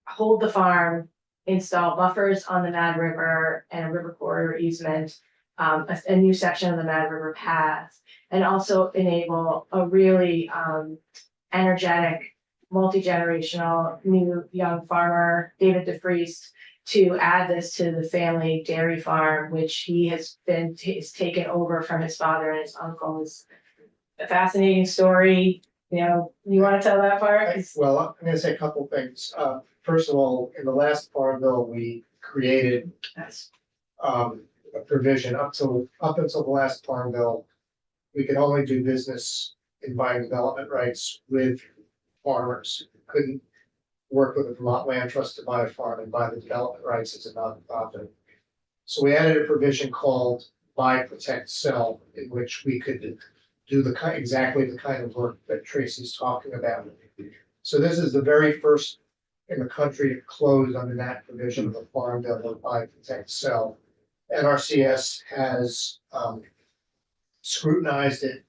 hold the farm, install buffers on the Mad River and a river corridor easement, a new section of the Mad River path, and also enable a really energetic, multi-generational new young farmer, David DeFries, to add this to the family dairy farm, which he has taken over from his father and his uncle. It's a fascinating story. You want to tell that part? Well, I'm gonna say a couple things. First of all, in the last Farm Bill, we created a provision up until the last Farm Bill. We could only do business in buying development rights with farmers. Couldn't work with the Vermont Land Trust to buy a farm and buy the development rights as a nonprofit. So we added a provision called buy, protect, sell, in which we could do exactly the kind of work that Tracy's talking about. So this is the very first in the country to close under that provision of the Farm Bill of buy, protect, sell. NRCS has scrutinized it.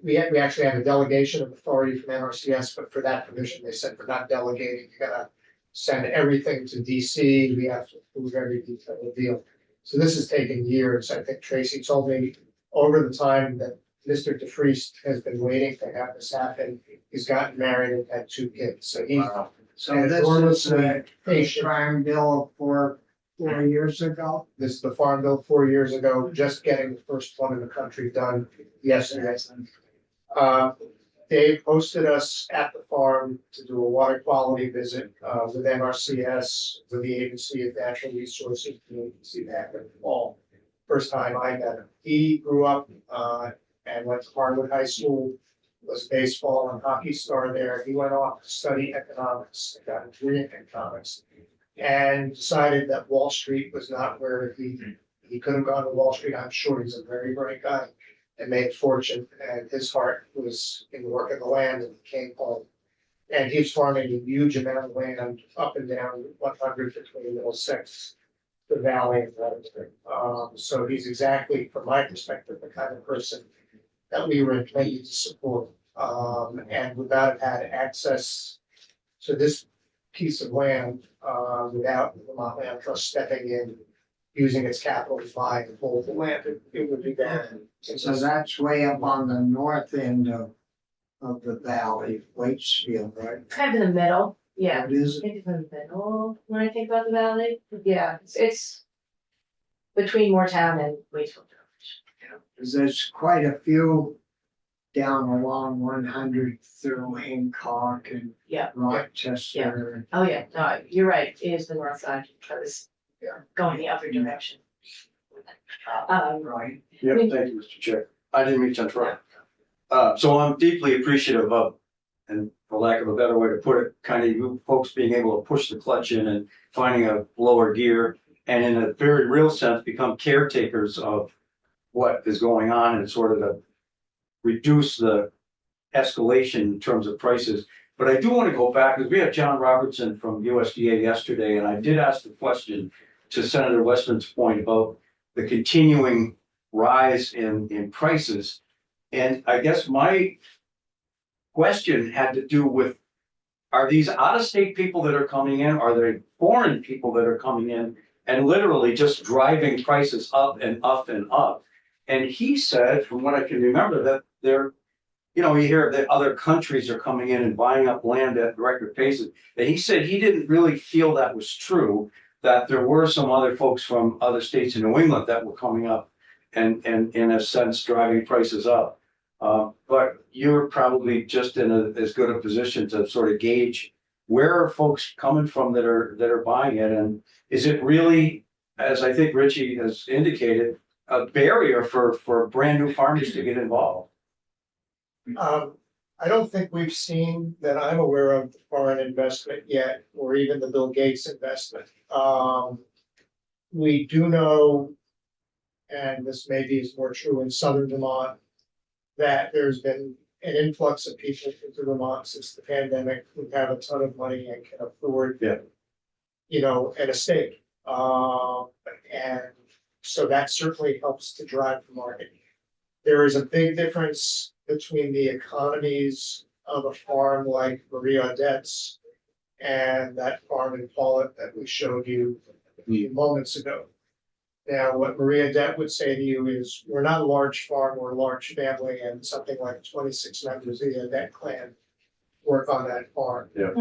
We actually have a delegation of authority from NRCS, but for that provision, they said we're not delegating. You gotta send everything to DC. We have to approve every detail of the deal. So this has taken years. I think Tracy told me over the time that Mr. DeFries has been waiting to have this happen. He's gotten married and had 2 kids, so he's So this is enormously the patient. Farm Bill for 4 years ago. This is the Farm Bill 4 years ago, just getting the first one in the country done yesterday. Dave hosted us at the farm to do a water quality visit with NRCS, with the Agency of Natural Resources, the agency back in the fall. First time I met him. He grew up and went to Harwood High School, was a baseball and hockey star there. He went off to study economics, got a degree in economics, and decided that Wall Street was not where he could have gone to Wall Street. I'm sure he's a very bright guy and made a fortune, and his heart was in working the land, and he came home. And he was farming a huge amount of land up and down 100 between Middlesex, the valley, and everything. So he's exactly, from my perspective, the kind of person that we were intended to support, and would not have had access to this piece of land without the Vermont Land Trust stepping in, using its capital to buy and hold the land. It would be gone. So that's way up on the north end of the valley, Waitsfield, right? Kind of in the middle, yeah. What is it? Maybe in the middle when I think about the valley. Yeah, it's between Moortown and Waitsfield. Cause there's quite a few down along 100 through Hancock and Yeah. Rochester. Oh, yeah, no, you're right, it is the north side, I was going the other direction. Right. Yeah, thank you, Mr. Chair. I didn't mean to interrupt. So I'm deeply appreciative of, and for lack of a better way to put it, kind of you folks being able to push the clutch in and finding a lower gear. And in a very real sense, become caretakers of what is going on and sort of to reduce the escalation in terms of prices. But I do want to go back, because we had John Robertson from USDA yesterday, and I did ask the question to Senator Westman's point about the continuing rise in prices. And I guess my question had to do with, are these out-of-state people that are coming in? Are they foreign people that are coming in and literally just driving prices up and up and up? And he said, from what I can remember, that they're, you know, you hear that other countries are coming in and buying up land at record paces. And he said he didn't really feel that was true, that there were some other folks from other states in New England that were coming up and in a sense driving prices up. But you're probably just in as good a position to sort of gauge where are folks coming from that are buying it, and is it really, as I think Richie has indicated, a barrier for brand new farmers to get involved? I don't think we've seen that I'm aware of foreign investment yet, or even the Bill Gates investment. We do know, and this maybe is more true in southern Vermont, that there's been an influx of people into Vermont since the pandemic who have a ton of money and can afford, you know, an estate. And so that certainly helps to drive the market. There is a big difference between the economies of a farm like Marie Audette's and that farm in Pollitt that we showed you a few moments ago. Now, what Marie Audette would say to you is, we're not a large farm, we're a large family, and something like 26 members of the Audette clan work on that farm. Yeah.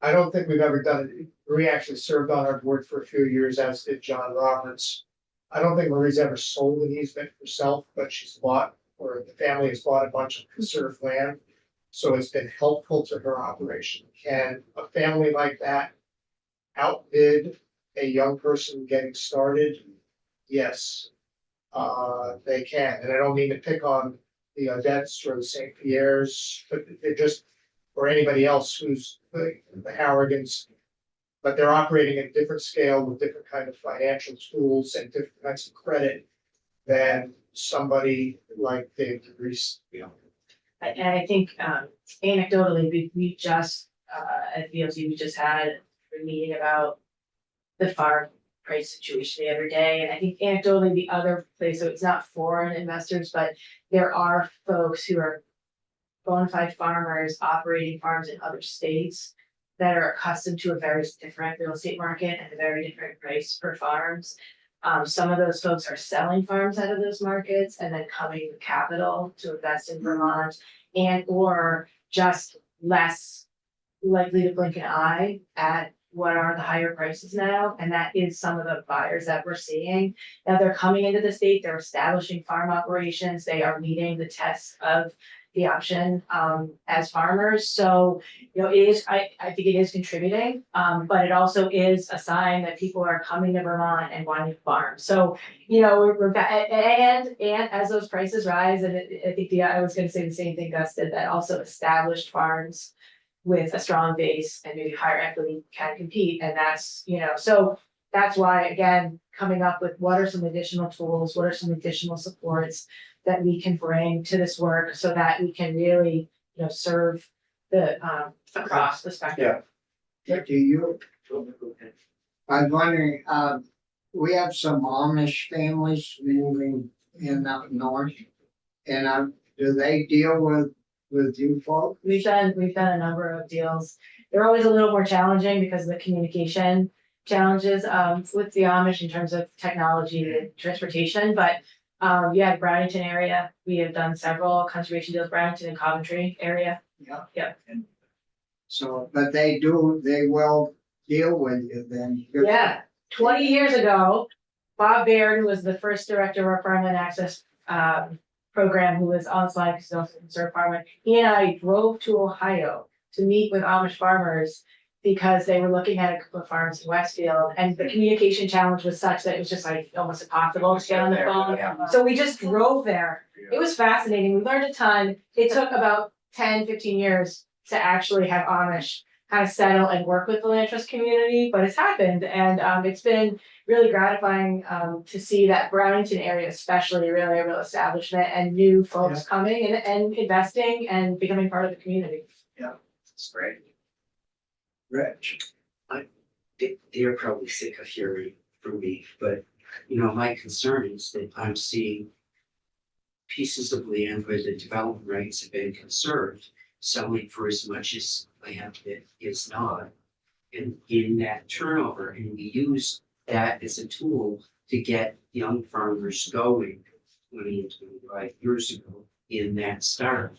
I don't think we've ever done it. Marie actually served on our board for a few years, as did John Roberts. I don't think Marie's ever sold an easement herself, but she's bought, or the family has bought a bunch of conserved land. So it's been helpful to her operation. Can a family like that outbid a young person getting started? Yes, they can. And I don't mean to pick on the Audettes or the St. Pierre's, but they're just, or anybody else who's the Harrogans, but they're operating at a different scale with different kind of financial tools and different kinds of credit than somebody like Dave DeVries, you know. And I think anecdotally, we just at VLT, we just had a meeting about the farm price situation the other day. And I think anecdotally, the other place, so it's not foreign investors, but there are folks who are bona fide farmers operating farms in other states that are accustomed to a very different real estate market and a very different price per farms. Some of those folks are selling farms out of those markets and then coming with capital to invest in Vermont, and or just less likely to blink an eye at what are the higher prices now. And that is some of the buyers that we're seeing. Now they're coming into the state, they're establishing farm operations, they are meeting the tests of the option as farmers. So, you know, it is, I think it is contributing, but it also is a sign that people are coming to Vermont and wanting to farm. So, you know, we're and as those prices rise, and I think I was going to say the same thing Gus did, that also established farms with a strong base and maybe higher equity can compete. And that's, you know, so that's why, again, coming up with what are some additional tools, what are some additional supports that we can bring to this work so that we can really, you know, serve the across the spectrum. Do you, I'm wondering, we have some Amish families moving in up north. And do they deal with you folks? We've done a number of deals. They're always a little more challenging because of the communication challenges with the Amish in terms of technology and transportation, but yeah, Brownington area, we have done several conservation deals, Brownington and Coventry area. Yeah. Yeah. So, but they will deal with you then. Yeah, 20 years ago, Bob Baird, who was the first director of our farmland access program, who was on slide because he's also a conserved farmer, he and I drove to Ohio to meet with Amish farmers because they were looking at a couple of farms in Westfield, and the communication challenge was such that it was just like almost impossible to get on the phone. So we just drove there. It was fascinating. We learned a ton. It took about 10, 15 years to actually have Amish kind of settle and work with the land trust community, but it's happened, and it's been really gratifying to see that Brownington area especially really a real establishment and new folks coming and investing and becoming part of the community. It's great. Rich. They're probably sick of hearing from me, but my concern is that I'm seeing pieces of land where the development rights have been conserved, selling for as much as land that is not. And in that turnover, and we use that as a tool to get young farmers going 20 and 25 years ago in that start.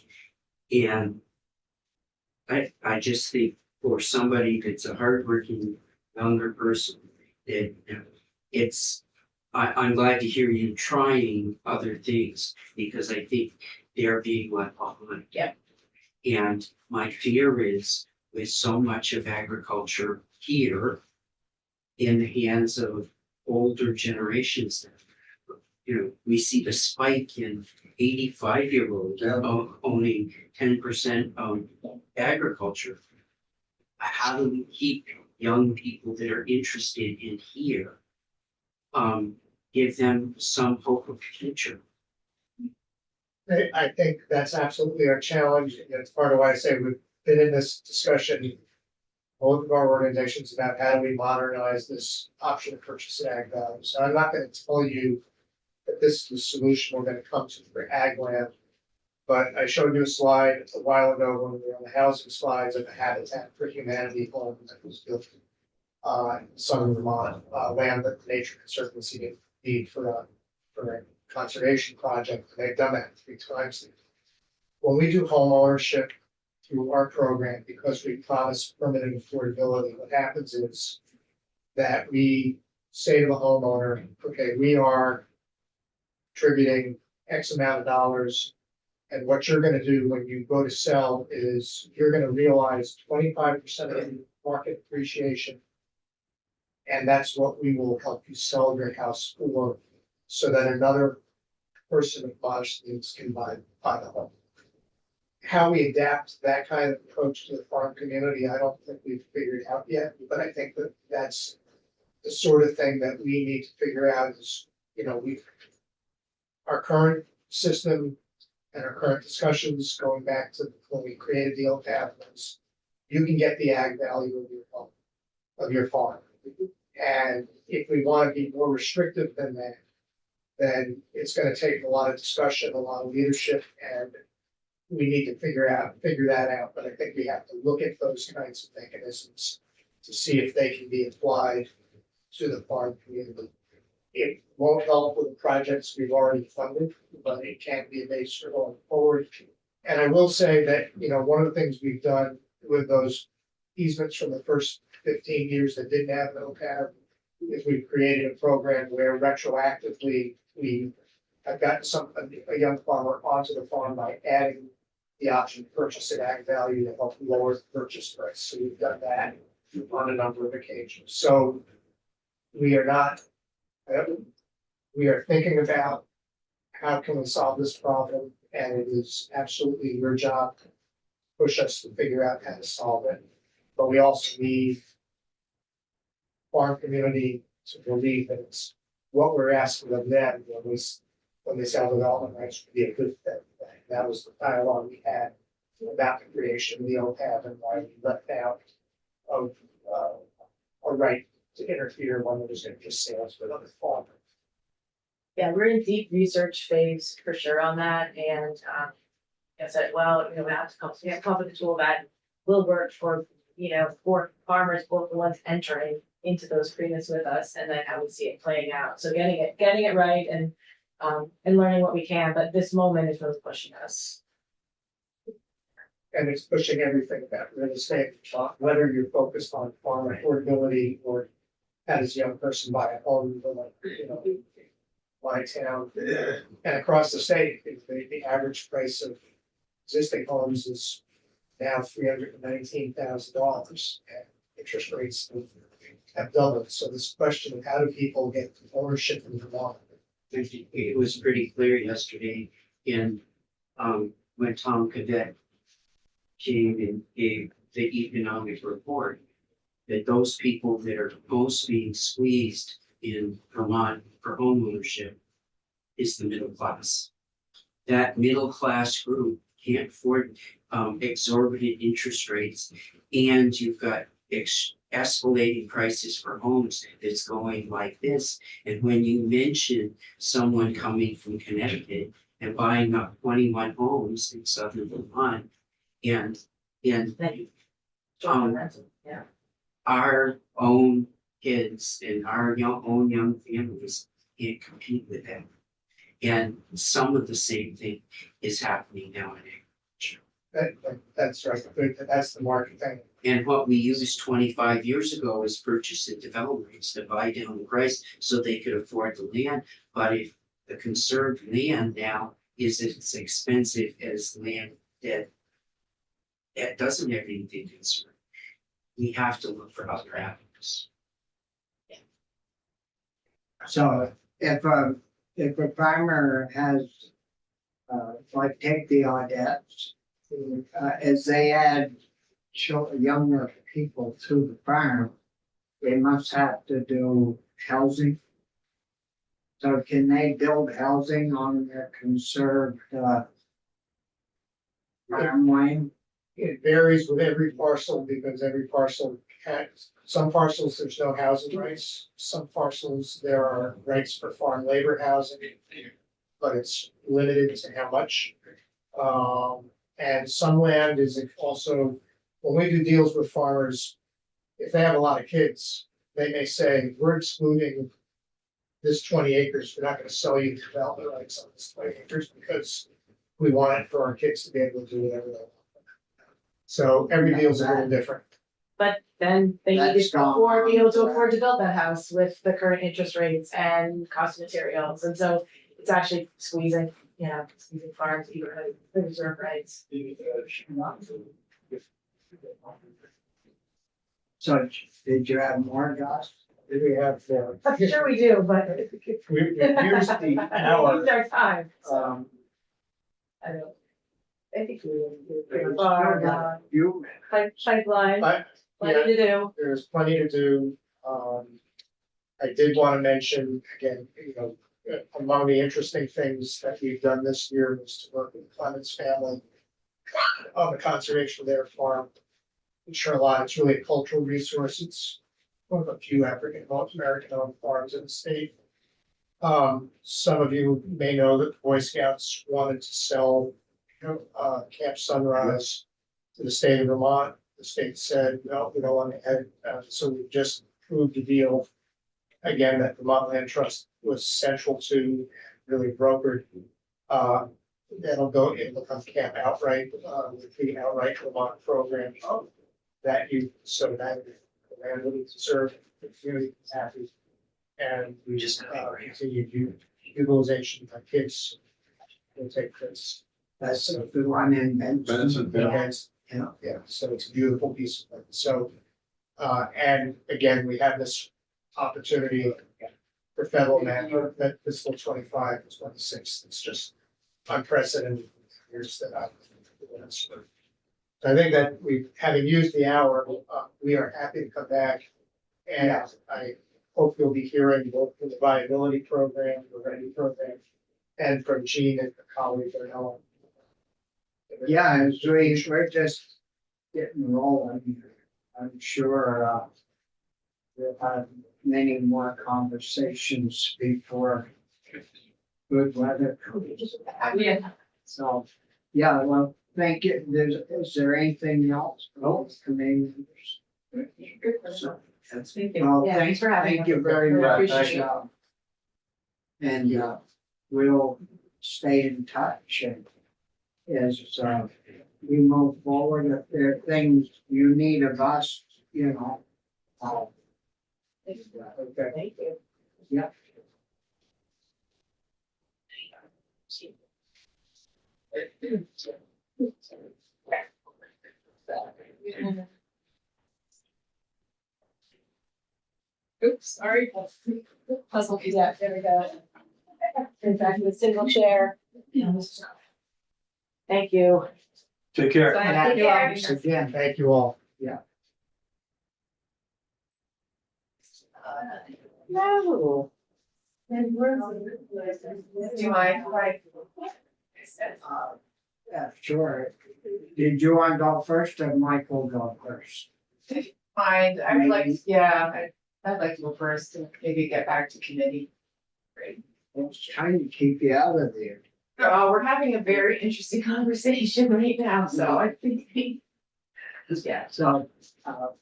And I just think for somebody that's a hardworking younger person, that I'm glad to hear you trying other things, because I think they're being left behind. Yep. And my fear is, with so much of agriculture here in the hands of older generations, we see the spike in 85-year-olds owning 10% of agriculture. How do we keep young people that are interested in here, give them some hope of the future? I think that's absolutely our challenge, and that's part of why I say we've been in this discussion, both of our organizations, about how do we modernize this option to purchase ag value. So I'm not gonna tell you that this is the solution we're gonna come to for ag land. But I showed you a slide a while ago when we were on the housing slides of the Habitat for Humanity home that was built in southern Vermont, land that the Nature Conservancy didn't need for a conservation project. And they've done that 3 times. When we do home ownership through our program, because we promise permanent affordability, what happens is that we say to the homeowner, okay, we are contributing X amount of dollars. And what you're gonna do when you go to sell is you're gonna realize 25% of the market appreciation. And that's what we will help you sell your house for, so that another person of modest needs can buy the home. How we adapt that kind of approach to the farm community, I don't think we've figured out yet, but I think that that's the sort of thing that we need to figure out is, our current system and our current discussions going back to when we created the OPAB was, you can get the ag value of your home, of your farm. And if we want to be more restrictive than that, then it's going to take a lot of discussion, a lot of leadership, and we need to figure that out. But I think we have to look at those kinds of mechanisms to see if they can be applied to the farm community. It won't help with the projects we've already funded, but it can be a base for going forward. And I will say that, one of the things we've done with those easements from the first 15 years that didn't have an OPAB is we've created a program where retroactively we have gotten a young farmer onto the farm by adding the option to purchase at ag value to help lower the purchase price. So we've done that on a number of occasions. So we are thinking about how can we solve this problem, and it is absolutely your job to push us to figure out how to solve it. But we also need farm community to believe that it's what we're asking of them when they sell development rights to be a good thing. That was the dialogue we had about the creation of the OPAB and why we left out of a right to interfere when there was interest sales with other farmers. Yeah, we're in deep research phase for sure on that, and I said, well, we have to come up with a tool that will work for farmers, both the ones entering into those agreements with us, and then how we see it playing out. So getting it right and learning what we can, but this moment is really pushing us. And it's pushing everything about real estate, whether you're focused on farm affordability or how does a young person buy a home, my town and across the state. The average price of existing homes is now $319,000. interest rates have doubled. So this question of how do people get ownership in Vermont? I think it was pretty clear yesterday in, when Tom Cadet came and gave the economic report, that those people that are most being squeezed in Vermont for homeownership is the middle class. That middle class group can't afford exorbitant interest rates, and you've got escalating prices for homes that's going like this. And when you mention someone coming from Connecticut and buying up 21 homes in southern Vermont, and Yeah. our own kids and our young families can't compete with them. And some of the same thing is happening now in agriculture. That's right, that's the market thing. And what we used 25 years ago is purchase and development rates to buy down the price so they could afford the land. But if the conserved land now is as expensive as land that doesn't have anything conserved, we have to look for other avenues. So if a farmer has, like take the Audettes, as they add younger people to the farm, they must have to do housing. So can they build housing on their conserved, farmland? It varies with every parcel because every parcel has, some parcels, there's no housing rights. Some parcels, there are rights for farm labor housing, but it's limited to how much. And some land is also, when we do deals with farmers, if they have a lot of kids, they may say, we're excluding this 20 acres, we're not gonna sell you the development rights on this 20 acres because we want it for our kids to be able to do whatever they want. So every deal is a little different. But then they need That's to not- be able to afford to build that house with the current interest rates and cost of materials, and so it's actually squeezing farms, even at the reserve rights. So did you have more, Josh? We have, I'm sure we do, but. we've used the hour. Use our time, so, Um, I think we pretty far, You, pipeline, But, plenty to do. there's plenty to do. I did want to mention, again, among the interesting things that we've done this year was to work with Clemens family on the conservation of their farm in Charlotte. It's really a cultural resource. It's one of a few American-owned farms in the state. Some of you may know that the Boy Scouts wanted to sell Camp Sunrise to the state of Vermont. The state said, no, we don't want to add, so we just approved a deal. Again, that Vermont Land Trust was central to, really brokered. It'll become Camp Outright, with the Outright Vermont program that you, so that the land will be conserved, the community is happy. And We just continued utilization by kids will take place. that's the one in Benson. Yeah, so it's a beautiful piece of land. So, and again, we have this opportunity for federal mandate that fiscal 25 and 26. It's just unprecedented years that I've. I think that having used the hour, we are happy to come back. And I hope you'll be hearing both from the viability program, the ready program, and from Gene and the colleagues that are. Yeah, as we're just getting rolling. I'm sure, we'll have many more conversations before good weather comes. Yeah. So, yeah, well, thank you. Is there anything else? No. So, Thank you. well, Yeah, thanks for having thank us. you very Really much. appreciate it. And, we'll stay in touch and as, we move forward, if there are things you need of us, okay. Thank you. Yeah. Oops, sorry. Puzzle piece, yeah, there we go. In fact, with single share. Thank you. Take care. Bye. Yeah, Take care. thanks again, thank you all. Yeah. No. Do you mind, like? Yeah, sure. Did you want to go first or Michael go first? Fine, I would like, yeah, I'd like to go first and maybe get back to committee. Great. I was trying to keep you out of there. We're having a very interesting conversation right now, so I think. Yeah, So,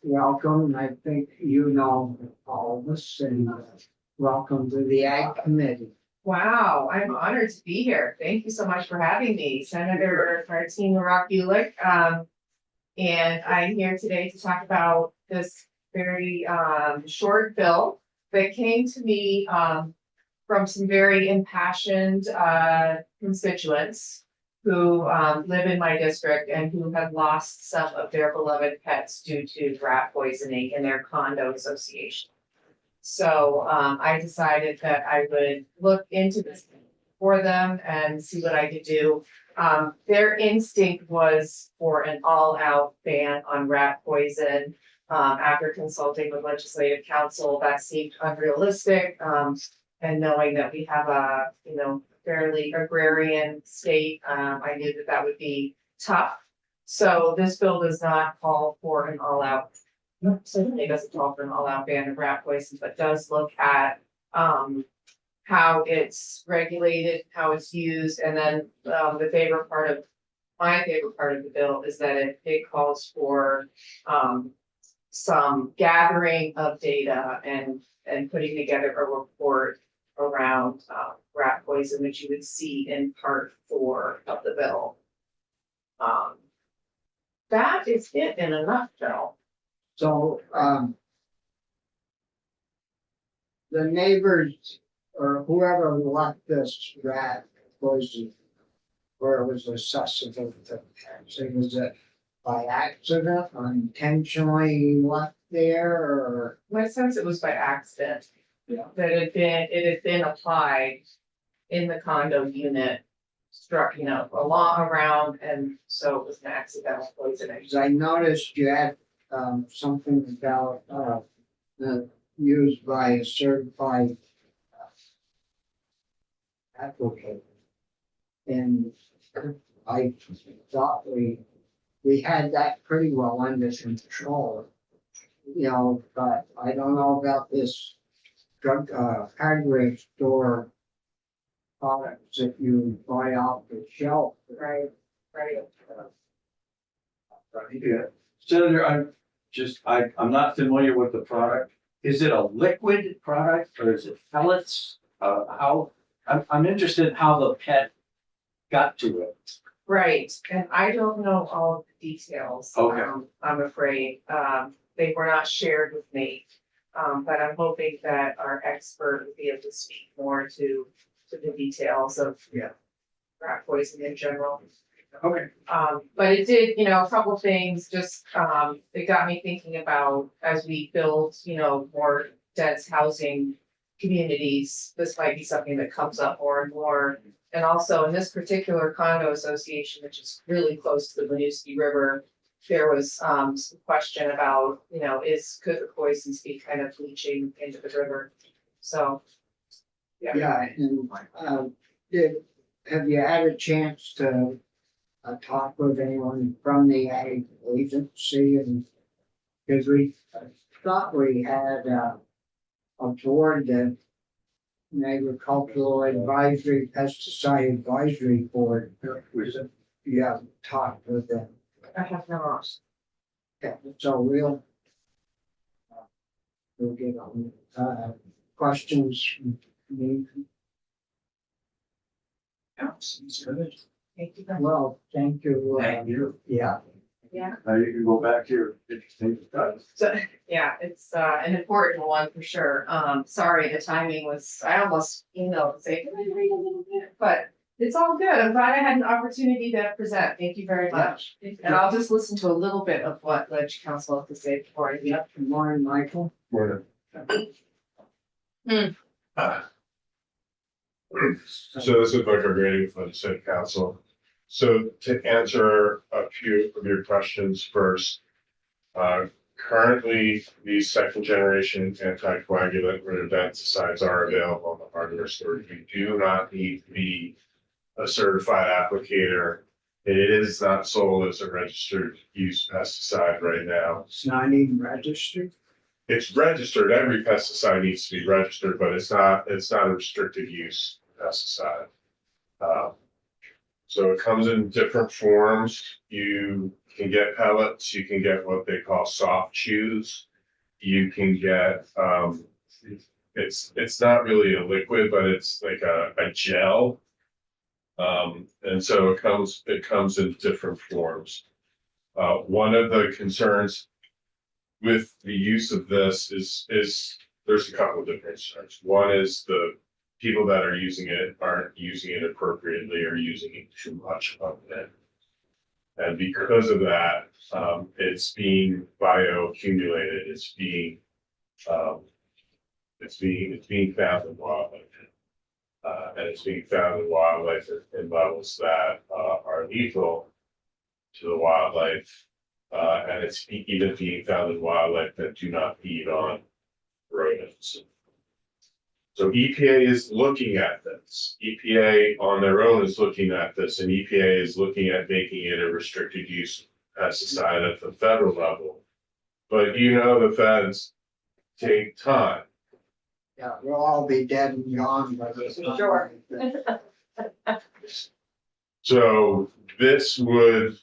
welcome, I think you know all of us, and welcome to the Ag Committee. wow, I'm honored to be here. Thank you so much for having me, Senator Martine Rock-Ulick. And I'm here today to talk about this very short bill that came to me from some very impassioned constituents who live in my district and who have lost some of their beloved pets due to rat poisoning in their condo association. So I decided that I would look into this for them and see what I could do. Their instinct was for an all-out ban on rat poison. After consulting with legislative counsel, that seemed unrealistic. And knowing that we have a, fairly agrarian state, I knew that that would be tough. So this bill does not call for an all-out, certainly doesn't call for an all-out ban of rat poison, but does look at how it's regulated, how it's used, and then my favorite part of the bill is that it calls for some gathering of data and putting together a report around rat poison, which you would see in part 4 of the bill. That is it in a nutshell. So, the neighbors or whoever left this rat poison where it was accessible to them, was it by accident or intentionally left there or? My sense it was by accident. Yeah. That it had been applied in the condo unit, struck, along around, and so it was an accidental poisoning. Because I noticed you had something about the used by a certified applicant. And I thought we had that pretty well under control. But I don't know about this drug hardware store products that you buy off the shelf. Right. Yeah. Senator, I'm not familiar with the product. Is it a liquid product or is it pellets? I'm interested in how the pet got to it. Right, and I don't know all of the details. Okay. I'm afraid, they were not shared with me. But I'm hoping that our expert will be able to speak more to the details of rat poison in general. Okay. But it did, a couple things, just, it got me thinking about as we build, more dense housing communities, this might be something that comes up more and more. And also in this particular condo association, which is really close to the Winooski River, there was some question about, could the poisons be kind of leaching into the river? So. Yeah, and have you had a chance to talk with anyone from the ag agency? And because we thought we had a board, that an agricultural advisory, pesticide advisory board. You haven't talked with them. I have not. Okay, so we'll get on questions from me. Sounds good. Thank you. Well, thank you. Thank you. Yeah. Now you can go back to your interesting stuff. So, yeah, it's an important one for sure. Sorry, the timing was, I almost emailed and say, can I read a little bit? But it's all good. I'm glad I had an opportunity to present. Thank you very much. And I'll just listen to a little bit of what Ledge Council has to say before I leave. Good morning, Michael. So this is Booker Grady from the city council. So to answer a few of your questions first. Currently, these second generation anticoagulant rodenticides are available on the hardware store. You do not need to be a certified applicator. It is not sold as a registered use pesticide right now. It's not even registered. It's registered, every pesticide needs to be registered, but it's not a restricted use pesticide. So it comes in different forms. You can get pellets, you can get what they call soft chews. You can get, it's not really a liquid, but it's like a gel. And so it comes in different forms. One of the concerns with the use of this is there's a couple of different concerns. One is the people that are using it aren't using it appropriately or using it too much of it. And because of that, it's being bioaccumulated, it's being found in wildlife. And it's being found in wildlife in levels that are lethal to the wildlife. And it's even being found in wildlife that do not feed on rodents. So EPA is looking at this. EPA on their own is looking at this, and EPA is looking at making it a restricted use pesticide at the federal level. But the feds take time. Yeah, we'll all be dead and gone by this time. Sure. So this would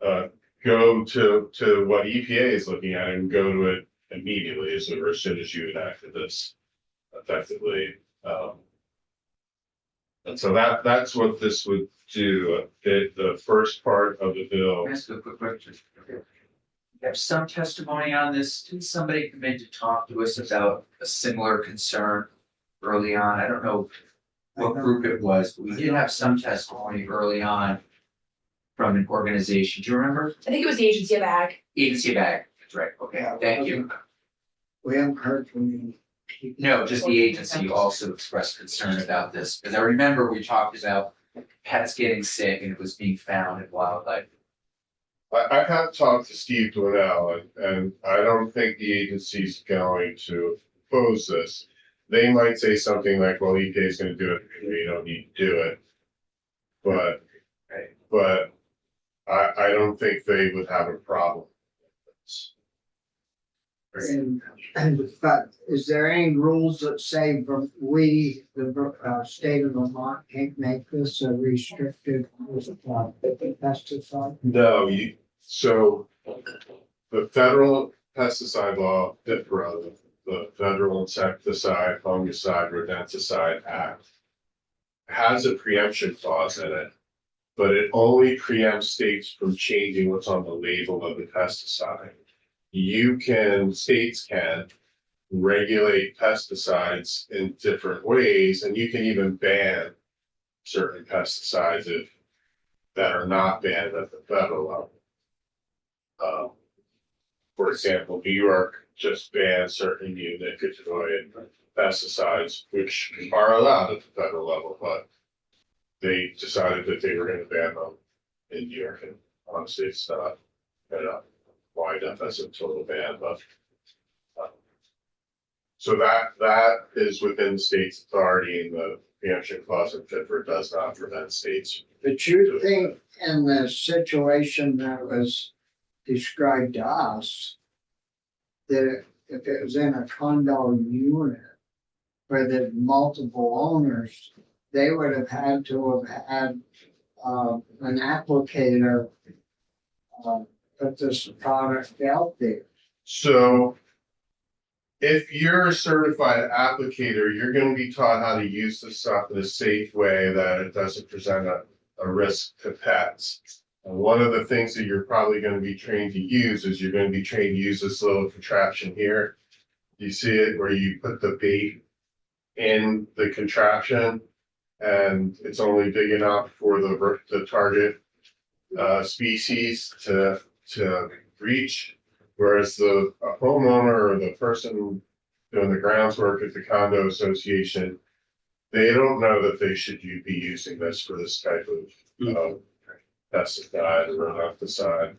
go to what EPA is looking at and go to it immediately as soon as you enacted this effectively. And so that's what this would do. The first part of the bill. Ask a quick question. We have some testimony on this. Did somebody come in to talk to us about a similar concern early on? I don't know what group it was, but we did have some testimony early on from an organization. Do you remember? I think it was the Agency of Ag. Agency of Ag. That's right. Okay, thank you. We haven't heard from you. No, just the agency also expressed concern about this, because I remember we talked about pets getting sick and it was being found in wildlife. I have talked to Steve Dwinell, and I don't think the agency's going to oppose this. They might say something like, well, EPA is going to do it, and we don't need to do it. But I don't think they would have a problem with this. But is there any rules that say the state of Vermont can't make this a restricted pesticide? No, so the federal pesticide law, FIFRA, the Federal Insecticide, Fungicide, Rodenticide Act, has a preemption clause in it, but it only preempts states from changing what's on the label of the pesticide. States can regulate pesticides in different ways, and you can even ban certain pesticides that are not banned at the federal level. For example, New York just banned certain neonicotinoid pesticides, which are allowed at the federal level, but they decided that they were going to ban them in New York, and honestly, it's not wide enough as a total ban, but so that is within the state's authority, and the preemption clause in FIFRA does not prevent states. But you think in the situation that was described to us, that if it was in a condo unit where there's multiple owners, they would have had to have had an applicator put this product out there. So if you're a certified applicator, you're going to be taught how to use this stuff in a safe way that it doesn't present a risk to pets. And one of the things that you're probably going to be trained to use is you're going to be trained to use this little contraption here. You see it where you put the bait in the contraption and it's only big enough for the target species to reach. Whereas the homeowner or the person doing the groundwork at the condo association. They don't know that they should be using this for this type of pesticide or rodenticide.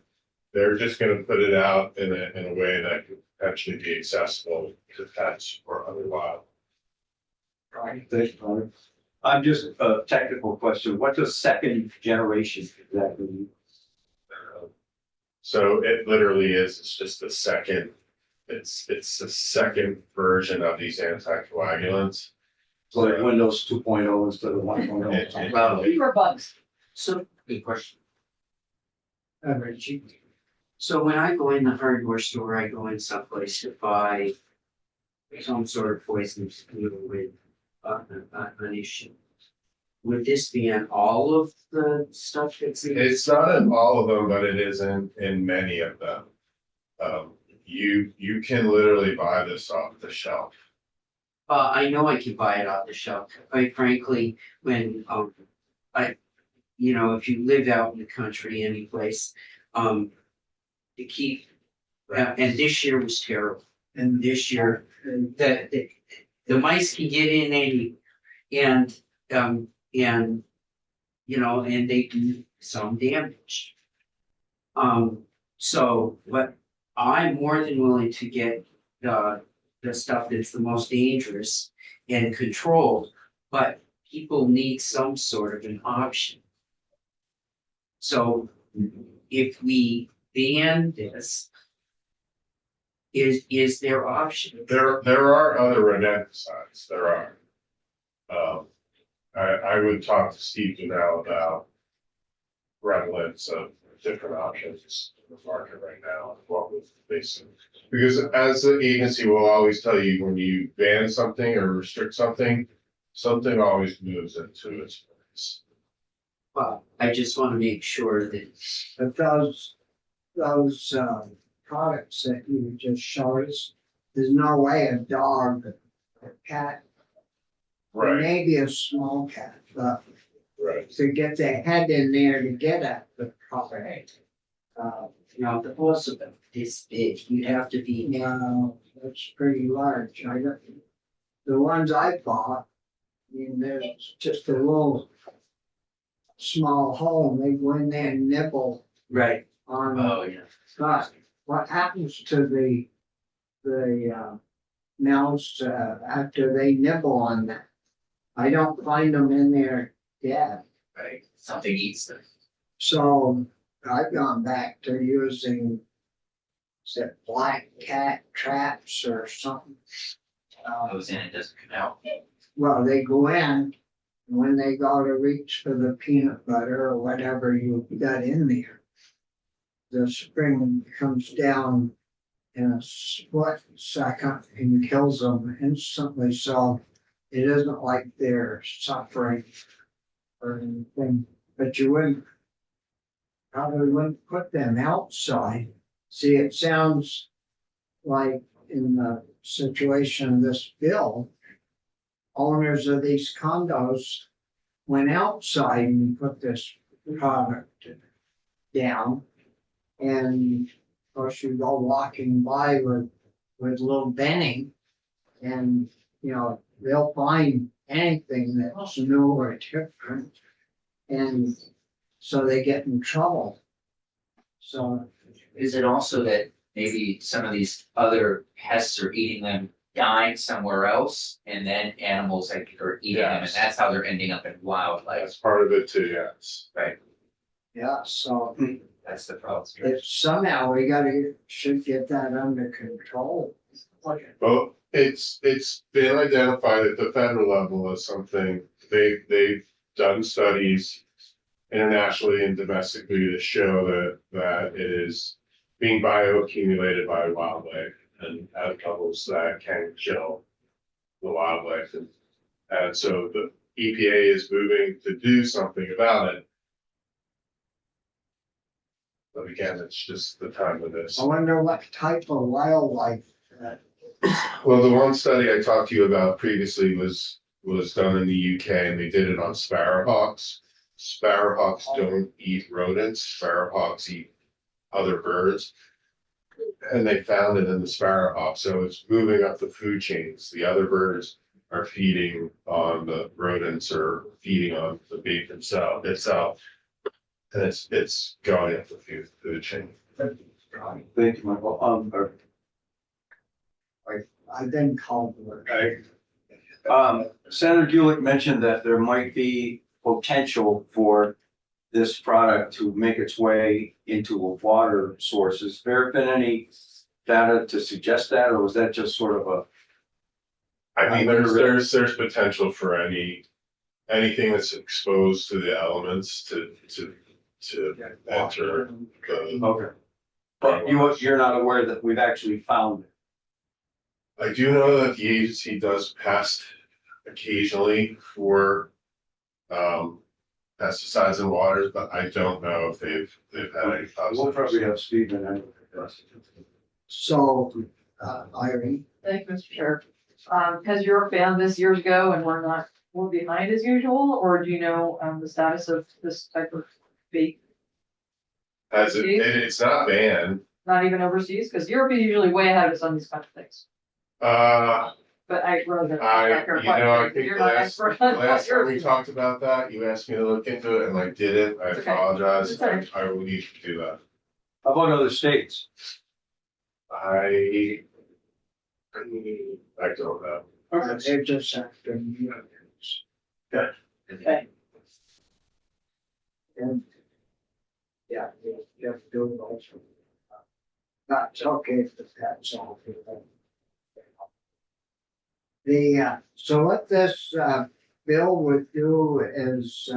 They're just gonna put it out in a way that could potentially be accessible to pets or other wild. Right, thanks, Tony. I'm just a technical question. What does second generation exactly mean? So it literally is, it's just the second, it's the second version of these anticoagulants. So like Windows 2.0 instead of 1.0? Well, Fewer bugs. so, good question. Reggie. So when I go in the hardware store, I go in someplace to buy some sort of poison to deal with an issue. Would this be on all of the stuff that's in? It's not in all of them, but it is in many of them. You can literally buy this off the shelf. I know I can buy it off the shelf. Quite frankly, when, if you live out in the country anyplace, to keep, and this year was terrible. And this year, the mice can get in and, and they do some damage. So, but I'm more than willing to get the stuff that's the most dangerous and controlled, but people need some sort of an option. So if we ban this, is there option? There are other rodenticides, there are. I would talk to Steve now about prevalence of different options in the market right now, what we're facing. Because as the agency will always tell you, when you ban something or restrict something, something always moves into its place. Well, I just want to make sure that But those products that you just showed us, there's no way a dog or cat, maybe a small cat, but Right. to get their head in there to get at the product. the also this big, you'd have to be. That's pretty large. I got, the ones I bought, I mean, there's just a little small hole, and they go in there and nibble Right. on. Yeah. But what happens to the mouse after they nibble on that? I don't find them in there dead. Right, something eats them. So I've gone back to using, is it black cat traps or something? Goes in and doesn't come out. Well, they go in, and when they go to reach for the peanut butter or whatever you got in there, the spring comes down in a split second and kills them instantly. So it isn't like they're suffering or anything, but you wouldn't, probably wouldn't put them outside. See, it sounds like in the situation of this bill, owners of these condos went outside and put this product down. And of course, you go walking by with little Benny, and they'll find anything that's new or different. And so they get in trouble. So Is it also that maybe some of these other pests are eating them, dying somewhere else, and then animals are eating them, and Yes. that's how they're ending up in wildlife, That's part of it too, yes. right? yeah, so That's the problem. if somehow should get that under control. Well, it's been identified at the federal level as something, they've done studies internationally and domestically to show that it is being bioaccumulated by wildlife and at levels that can kill the wildlife. And so the EPA is moving to do something about it. But again, it's just the time of this. I wonder what type of wildlife that. Well, the one study I talked to you about previously was done in the UK, and they did it on sparrowhawks. Sparrowhawks don't eat rodents, sparrowhawks eat other birds. and they found it in the sparrowhawk, so it's moving up the food chains. The other birds are feeding on the rodents or feeding on the bait itself. And it's going up the food chain. Thank you, Michael. I then called her. Senator Gulick mentioned that there might be potential for this product to make its way into a water source. Has there been any data to suggest that, or was that just sort of a? I mean, there's potential for anything that's exposed to the elements to enter the. Okay. But you're not aware that we've actually found it? I do know that the agency does pass occasionally for pesticides in waters, but I don't know if they've had any. We'll probably have Stephen and. So, Irene, Thank you, Mr. Chair. Has Europe found this years ago and we're behind as usual, or do you know, the status of this type of bait? As it's not banned, Not even overseas, because Europe is usually way ahead of us on these kind of things. But I really don't. I think You're the not last expert on time we Europe. talked about that, you asked me to look into it and I didn't. I It's okay. apologize. It's all right. I will need to do that. How about other states? I don't know. they're just after you. Okay. And, yeah, you have to do it also. That's okay, but that's all. So what this, bill would do is,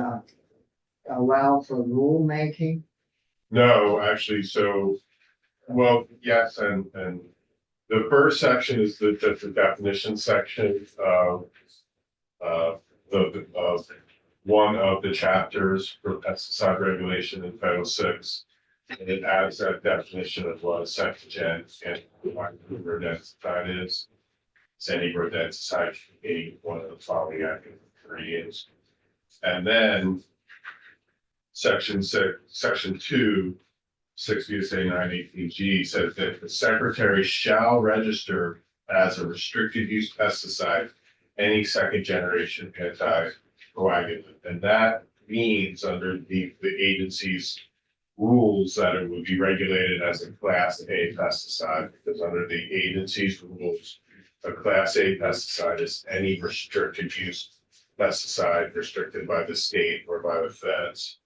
allow for rulemaking. No, actually, well, yes, and the first section is the definition section of one of the chapters for pesticide regulation in Title VI. And it adds that definition of what a second gen and rodenticide is. It's any rodenticide containing one of the following active ingredients. And then section 2, 60 to 918G says that the secretary shall register as a restricted use pesticide any second generation anticoagulant. And that means under the agency's rules that it would be regulated as a class A pesticide, because under the agency's rules, a class A pesticide is any restricted use pesticide restricted by the state or by the feds.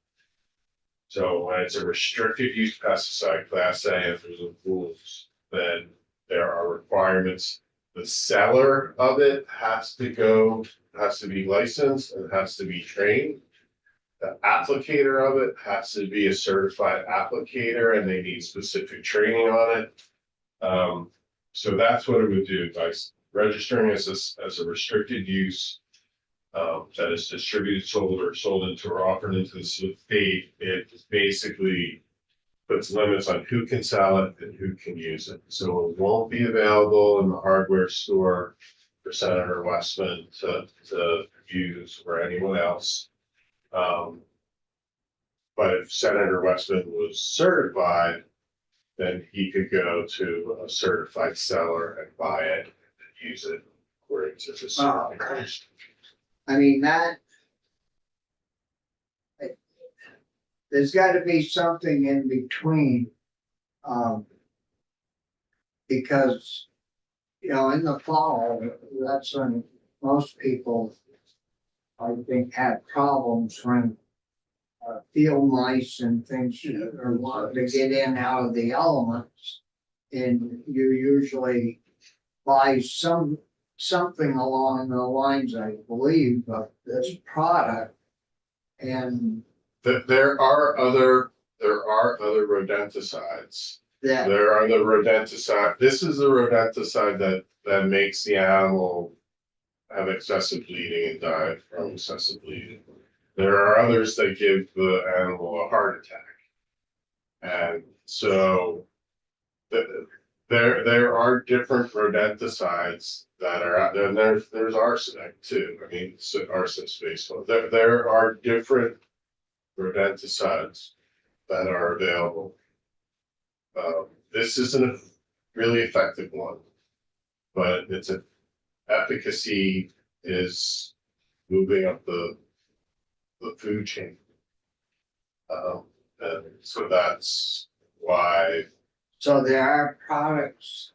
So when it's a restricted use pesticide, class A, if there's a rules, then there are requirements. The seller of it has to be licensed and has to be trained. The applicator of it has to be a certified applicator and they need specific training on it. So that's what it would do by registering as a restricted use. That is distributed, sold into or offered into the state. It basically puts limits on who can sell it and who can use it. So it won't be available in the hardware store for Senator Westman to use or anyone else. But if Senator Westman was certified, then he could go to a certified seller and buy it and use it according to the certification. I mean, there's gotta be something in between. Because, in the fall, that's when most people, I think, have problems when field mice and things are wanting to get in out of the elements. And you usually buy something along the lines, I believe, of this product. And There are other rodenticides. that, There are the rodenticide. This is the rodenticide that makes the animal have excessive bleeding and die from excessive bleeding. There are others that give the animal a heart attack. And so there are different rodenticides that are out there, and there's arsenic too. I mean, arsenic's based on there are different rodenticides that are available. this isn't a really effective one. But its efficacy is moving up the food chain. And so that's why, So there are products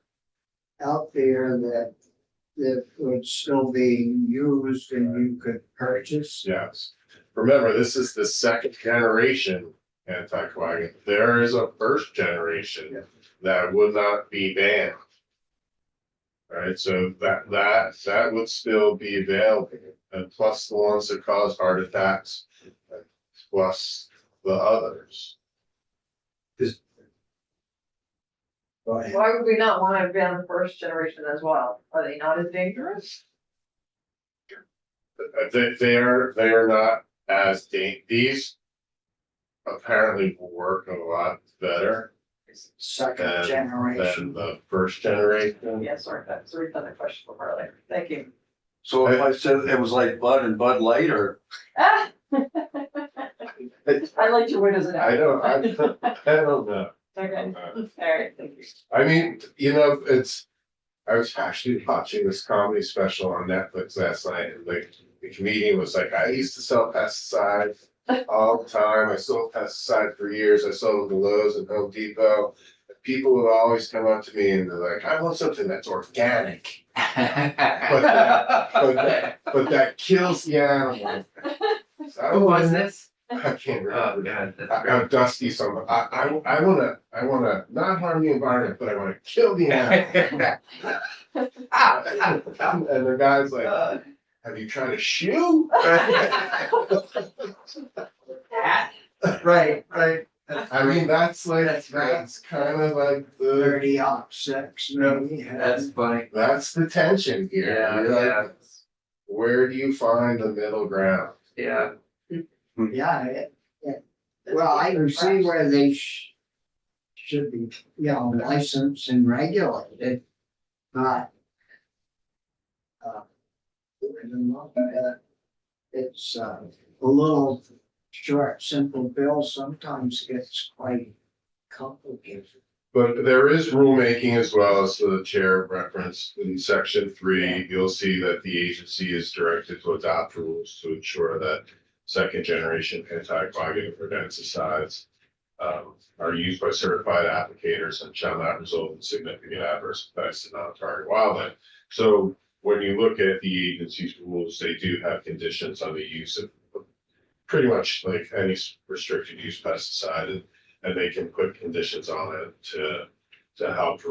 out there that would still be used and you could purchase. yes, remember, this is the second generation anticoagulant. There is a first generation that would not be banned. Right, so that would still be available, and plus the ones that cause heart attacks, plus the others. Go ahead. Why would we not want to ban the first generation as well? Are they not as dangerous? They are not as these apparently will work a lot better Second than generation. the first generation. Yes, sorry, that's a redundant question from earlier. Thank you. So if I said it was like Bud and Bud Light, or Ah! I like your windows and. I don't know. Okay, all right, thank you. I mean, you know, I was actually watching this comedy special on Netflix last night, and the comedian was like, I used to sell pesticides all the time. I sold pesticide for years. I sold them to Lowe's and Home Depot. People would always come up to me and they're like, I want something that's organic. But that kills the animal. So Who was this? I can't Oh, remember. God, that's I'm great. Dusty, so I wanna not harm the environment, but I wanna kill the animal. And the guy's like, have you tried a shoe? Right. I mean, that's kind of like the, 30-06 maybe. That's funny. that's the tension here. Yeah, You're yeah, like, where do you find the middle ground? yeah. Yeah, well, I can see where they should be, licensed and regulated, but I don't know, it's a little short, simple bill sometimes gets quite complicated. But there is rulemaking as well, as the chair referenced in section 3. You'll see that the agency is directed to adopt rules to ensure that second generation anticoagulant rodenticides are used by certified applicators and shall not result in significant adverse effects to non-target wildlife. So when you look at the agency's rules, they do have conditions on the use of pretty much like any restricted use pesticide, and they can put conditions on it to help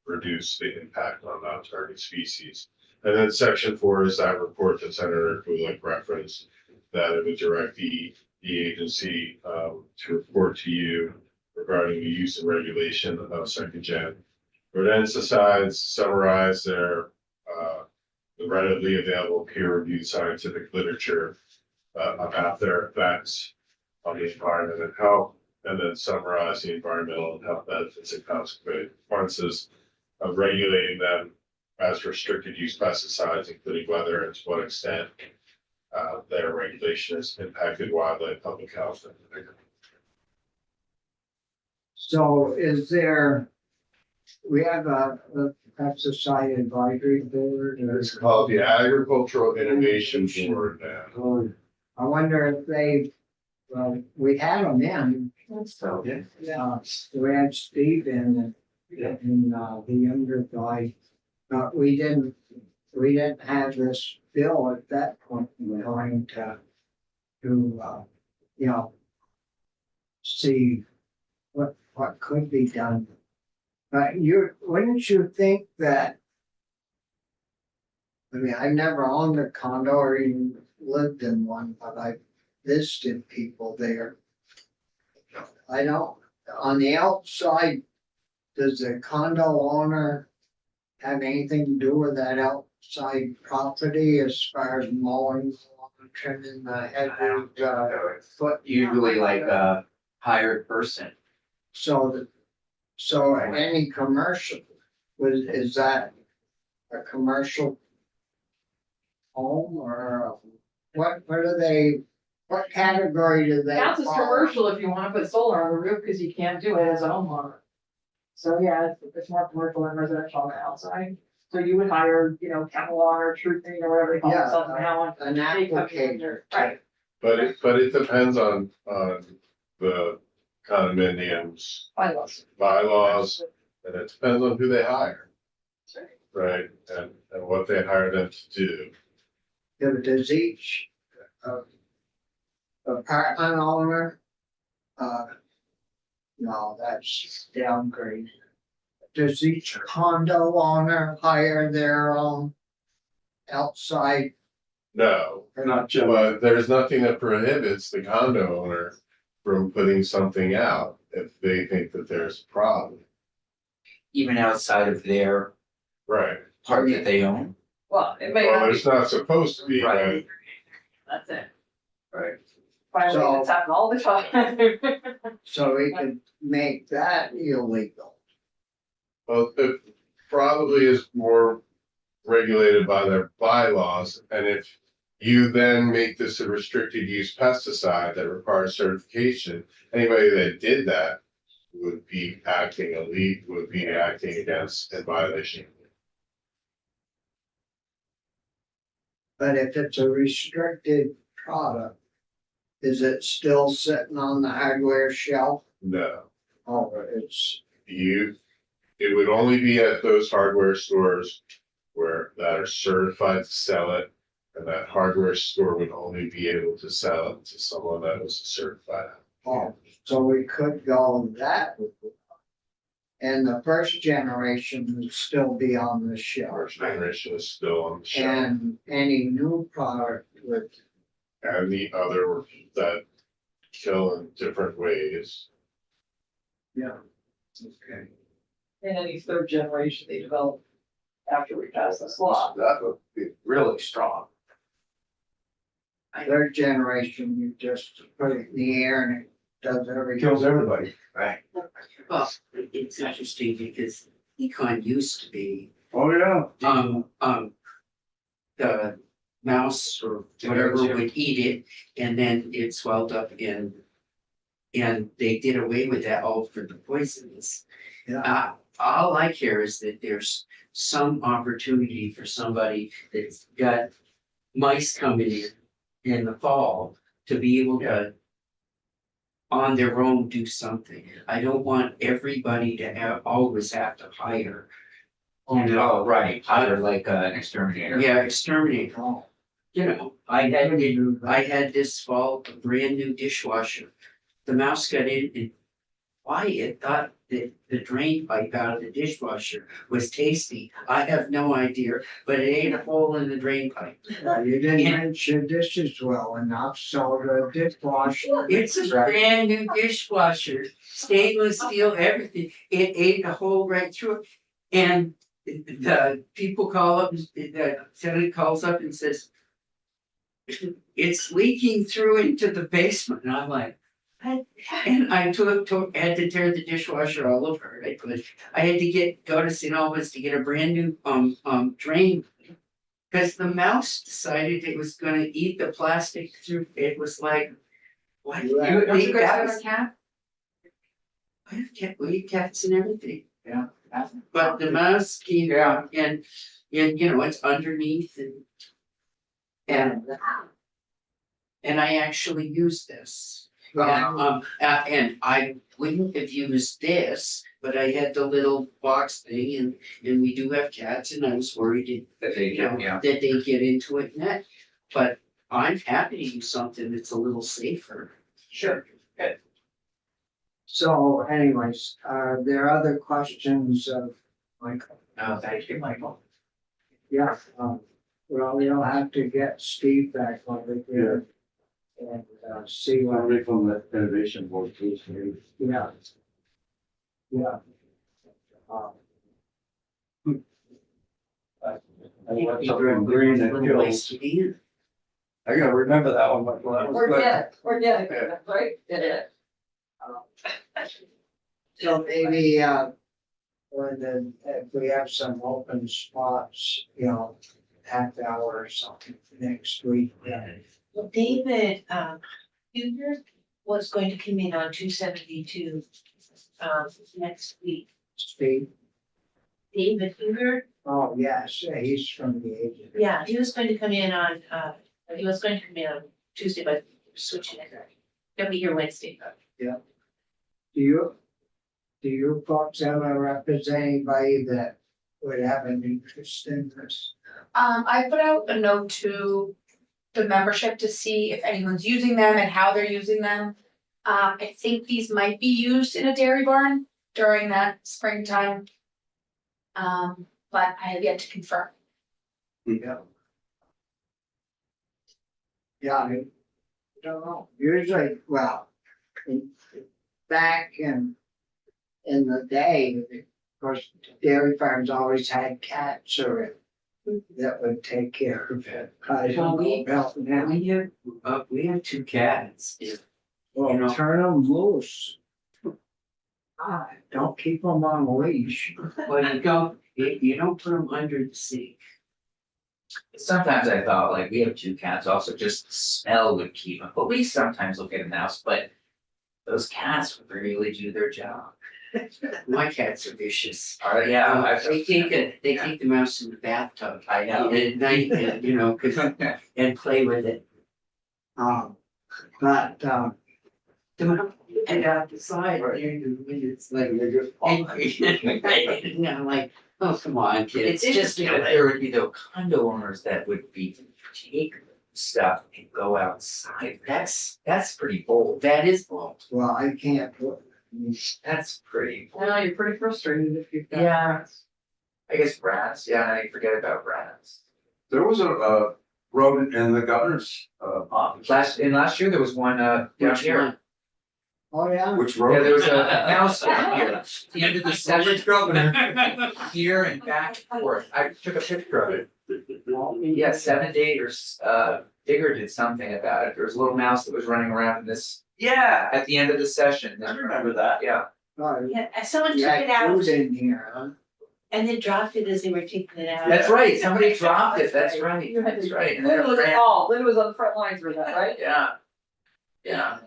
reduce the impact on non-target species. And then section 4 is that report that Senator Kulik referenced, that it would direct the agency to report to you regarding the use and regulation of second gen rodenticides, summarize their the readily available peer-reviewed scientific literature about their effects on the environment and health, and then summarize the environmental and health benefits and consequences of regulating them as restricted use pesticides, including whether and to what extent their regulation has impacted wildlife, public health, and So is there, we have a pesticide advisory board or? it's called the Agricultural Innovation Board now. I wonder if they, well, we had them in, So, we had Steve in and the younger guy. But we didn't have this bill at that point in time to see what could be done. But wouldn't you think that, I mean, I've never owned a condo or even lived in one, but I've visited people there. I don't, on the outside, does the condo owner have anything to do with that outside property as far as mowing, trimming the hedges, foot? Usually like a hired person. So any commercial, is that a commercial home or what category do they? counts as fall? commercial if you want to put solar on the roof, because you can't do it as a homeowner. So yeah, it's more commercial and residential on the outside. So you would hire, you know, Camelon or Truthing or whatever they call Yeah, themselves now. an and they come in, applicator. right, But it depends on the condominiums bylaws, and it depends on who they hire, right? And what they hire them to do. Does each apartment owner, no, that's downgrade. Does each condo owner hire their own outside? No, Not generally. but there's nothing that prohibits the condo owner from putting something out if they think that there's a problem. Even outside of their Right. part that they own. well, it may Well, not be, there's not supposed to be, Right. that's it. right? Finally, it's happened all the time. So we could make that illegal. Well, it probably is more regulated by their bylaws, and if you then make this a restricted use pesticide that requires certification, anybody that did that would be acting against in violation. But if it's a restricted product, is it still sitting on the hardware shelf? No, Or it's, it would only be at those hardware stores that are certified to sell it. And that hardware store would only be able to sell it to someone that was certified. so we could go that route. And the first generation would still be on the shelf. First generation is still on the shelf, And any new product would, and the other that kill in different ways. yeah. Okay. And any third generation they develop after we pass this law. That would be really strong. Third generation, you just put it in the air and it does everything. Kills everybody. Right. Well, it's interesting because econ used to be, Oh, yeah. the mouse or whatever would eat it, and then it swelled up and they did away with that all for the poisons. Yeah. All I care is that there's some opportunity for somebody that's got mice coming in the fall to be able to on their own do something. I don't want everybody to always have to hire. Oh, right, hire like an exterminator. Yeah, exterminate. Oh, You know, I had this fall a brand new dishwasher. The mouse got in and Wyatt thought that the drain pipe out of the dishwasher was tasty. I have no idea, but it ate a hole in the drain pipe. You didn't rinse your dishes well enough, so the dishwasher. It's a brand new dishwasher, stainless steel, everything. It ate a hole right through it. And the people call up, the tenant calls up and says, it's leaking through into the basement. And I'm like, what? And I had to tear the dishwasher all over. I had to go to St. Albans to get a brand new drain. Because the mouse decided it was gonna eat the plastic through, it was like, what? You Don't you guys have a cat? We have cats and everything. Yeah. But the mouse came out and you know, it's underneath and I actually used this. And I wouldn't have used this, but I had the little box thing and we do have cats and I was worried That they, that yeah. they get into it and that. But I'm happy to use something that's a little safer. Sure. So anyways, there are other questions of Michael? Thank you, Michael. Yeah, well, you'll have to get Steve back over here. And see what, Somebody from the innovation board, please. yeah. Yeah. I want something green that Little place kills. to be in. I gotta remember that one, Michael. That was good. We're getting, right? It is. So maybe, if we have some open spots, you know, half hour or something next week. Well, David, Junior was going to come in on 272, next week. Steve? David Finger, Oh, yes, he's from the agency. yeah, he was going to come in on, Tuesday, but we're switching it. He'll be here Wednesday. Do you folks ever represent anybody that would have an interest in this? I put out a note to the membership to see if anyone's using them and how they're using them. I think these might be used in a dairy barn during that springtime. But I have yet to confirm. Yeah. Yeah, I don't know, usually, well, back in the day, of course, dairy farms always had cats or that would take care of it. I don't know about now. We have two cats. Well, turn them loose. Don't keep them on a leash. Well, you don't put them under the sink. Sometimes I thought like we have two cats, also just the smell would keep them, but we sometimes look at a mouse, but those cats really do their job. My cats are vicious. Yeah, They take the mouse in the bathtub I know. at night and, you know, and play with it. But, And out the side, it's like, and I'm like, oh, come on, kid. It's interesting that there would be the condo owners that would be take stuff and go outside. That's pretty bold. That is bold. well, I can't put, That's pretty bold. Well, you're pretty frustrated if you've got. Yeah. I guess rats, yeah, I forget about rats. There was a rodent in the governor's, office. Last year, there was one, down Which here. one? oh, yeah. Which Yeah, rodent? there was a mouse down here, at the end of the session. Here and back and forth. I took a picture of it. Yeah, 7 days, Digger did something about it. There was a little mouse that was running around in this. Yeah, at the end of the session. I remember that. Yeah. Oh, Yeah, someone you took had it out food in here, huh? and then dropped it as they were taking it out. That's right, somebody dropped it, that's right, You had that's to- right. And then Linda it was ran- all, Linda was on the front lines for that, right? Yeah. Yeah.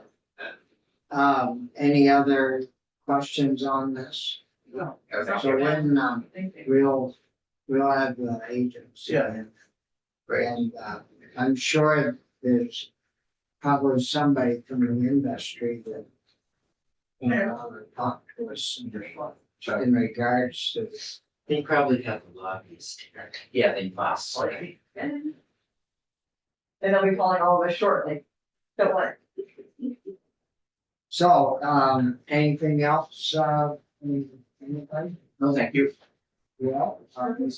Any other questions on this? No, thank So you. when, Thank you. we'll have the agents. Yeah. And, I'm sure there's probably somebody from the industry that talk to us in regards to this. They probably have a lobbyist here. Yeah, they must. And they'll be calling all of us shortly. Don't worry. So, anything else, anybody? No, thank you. Well,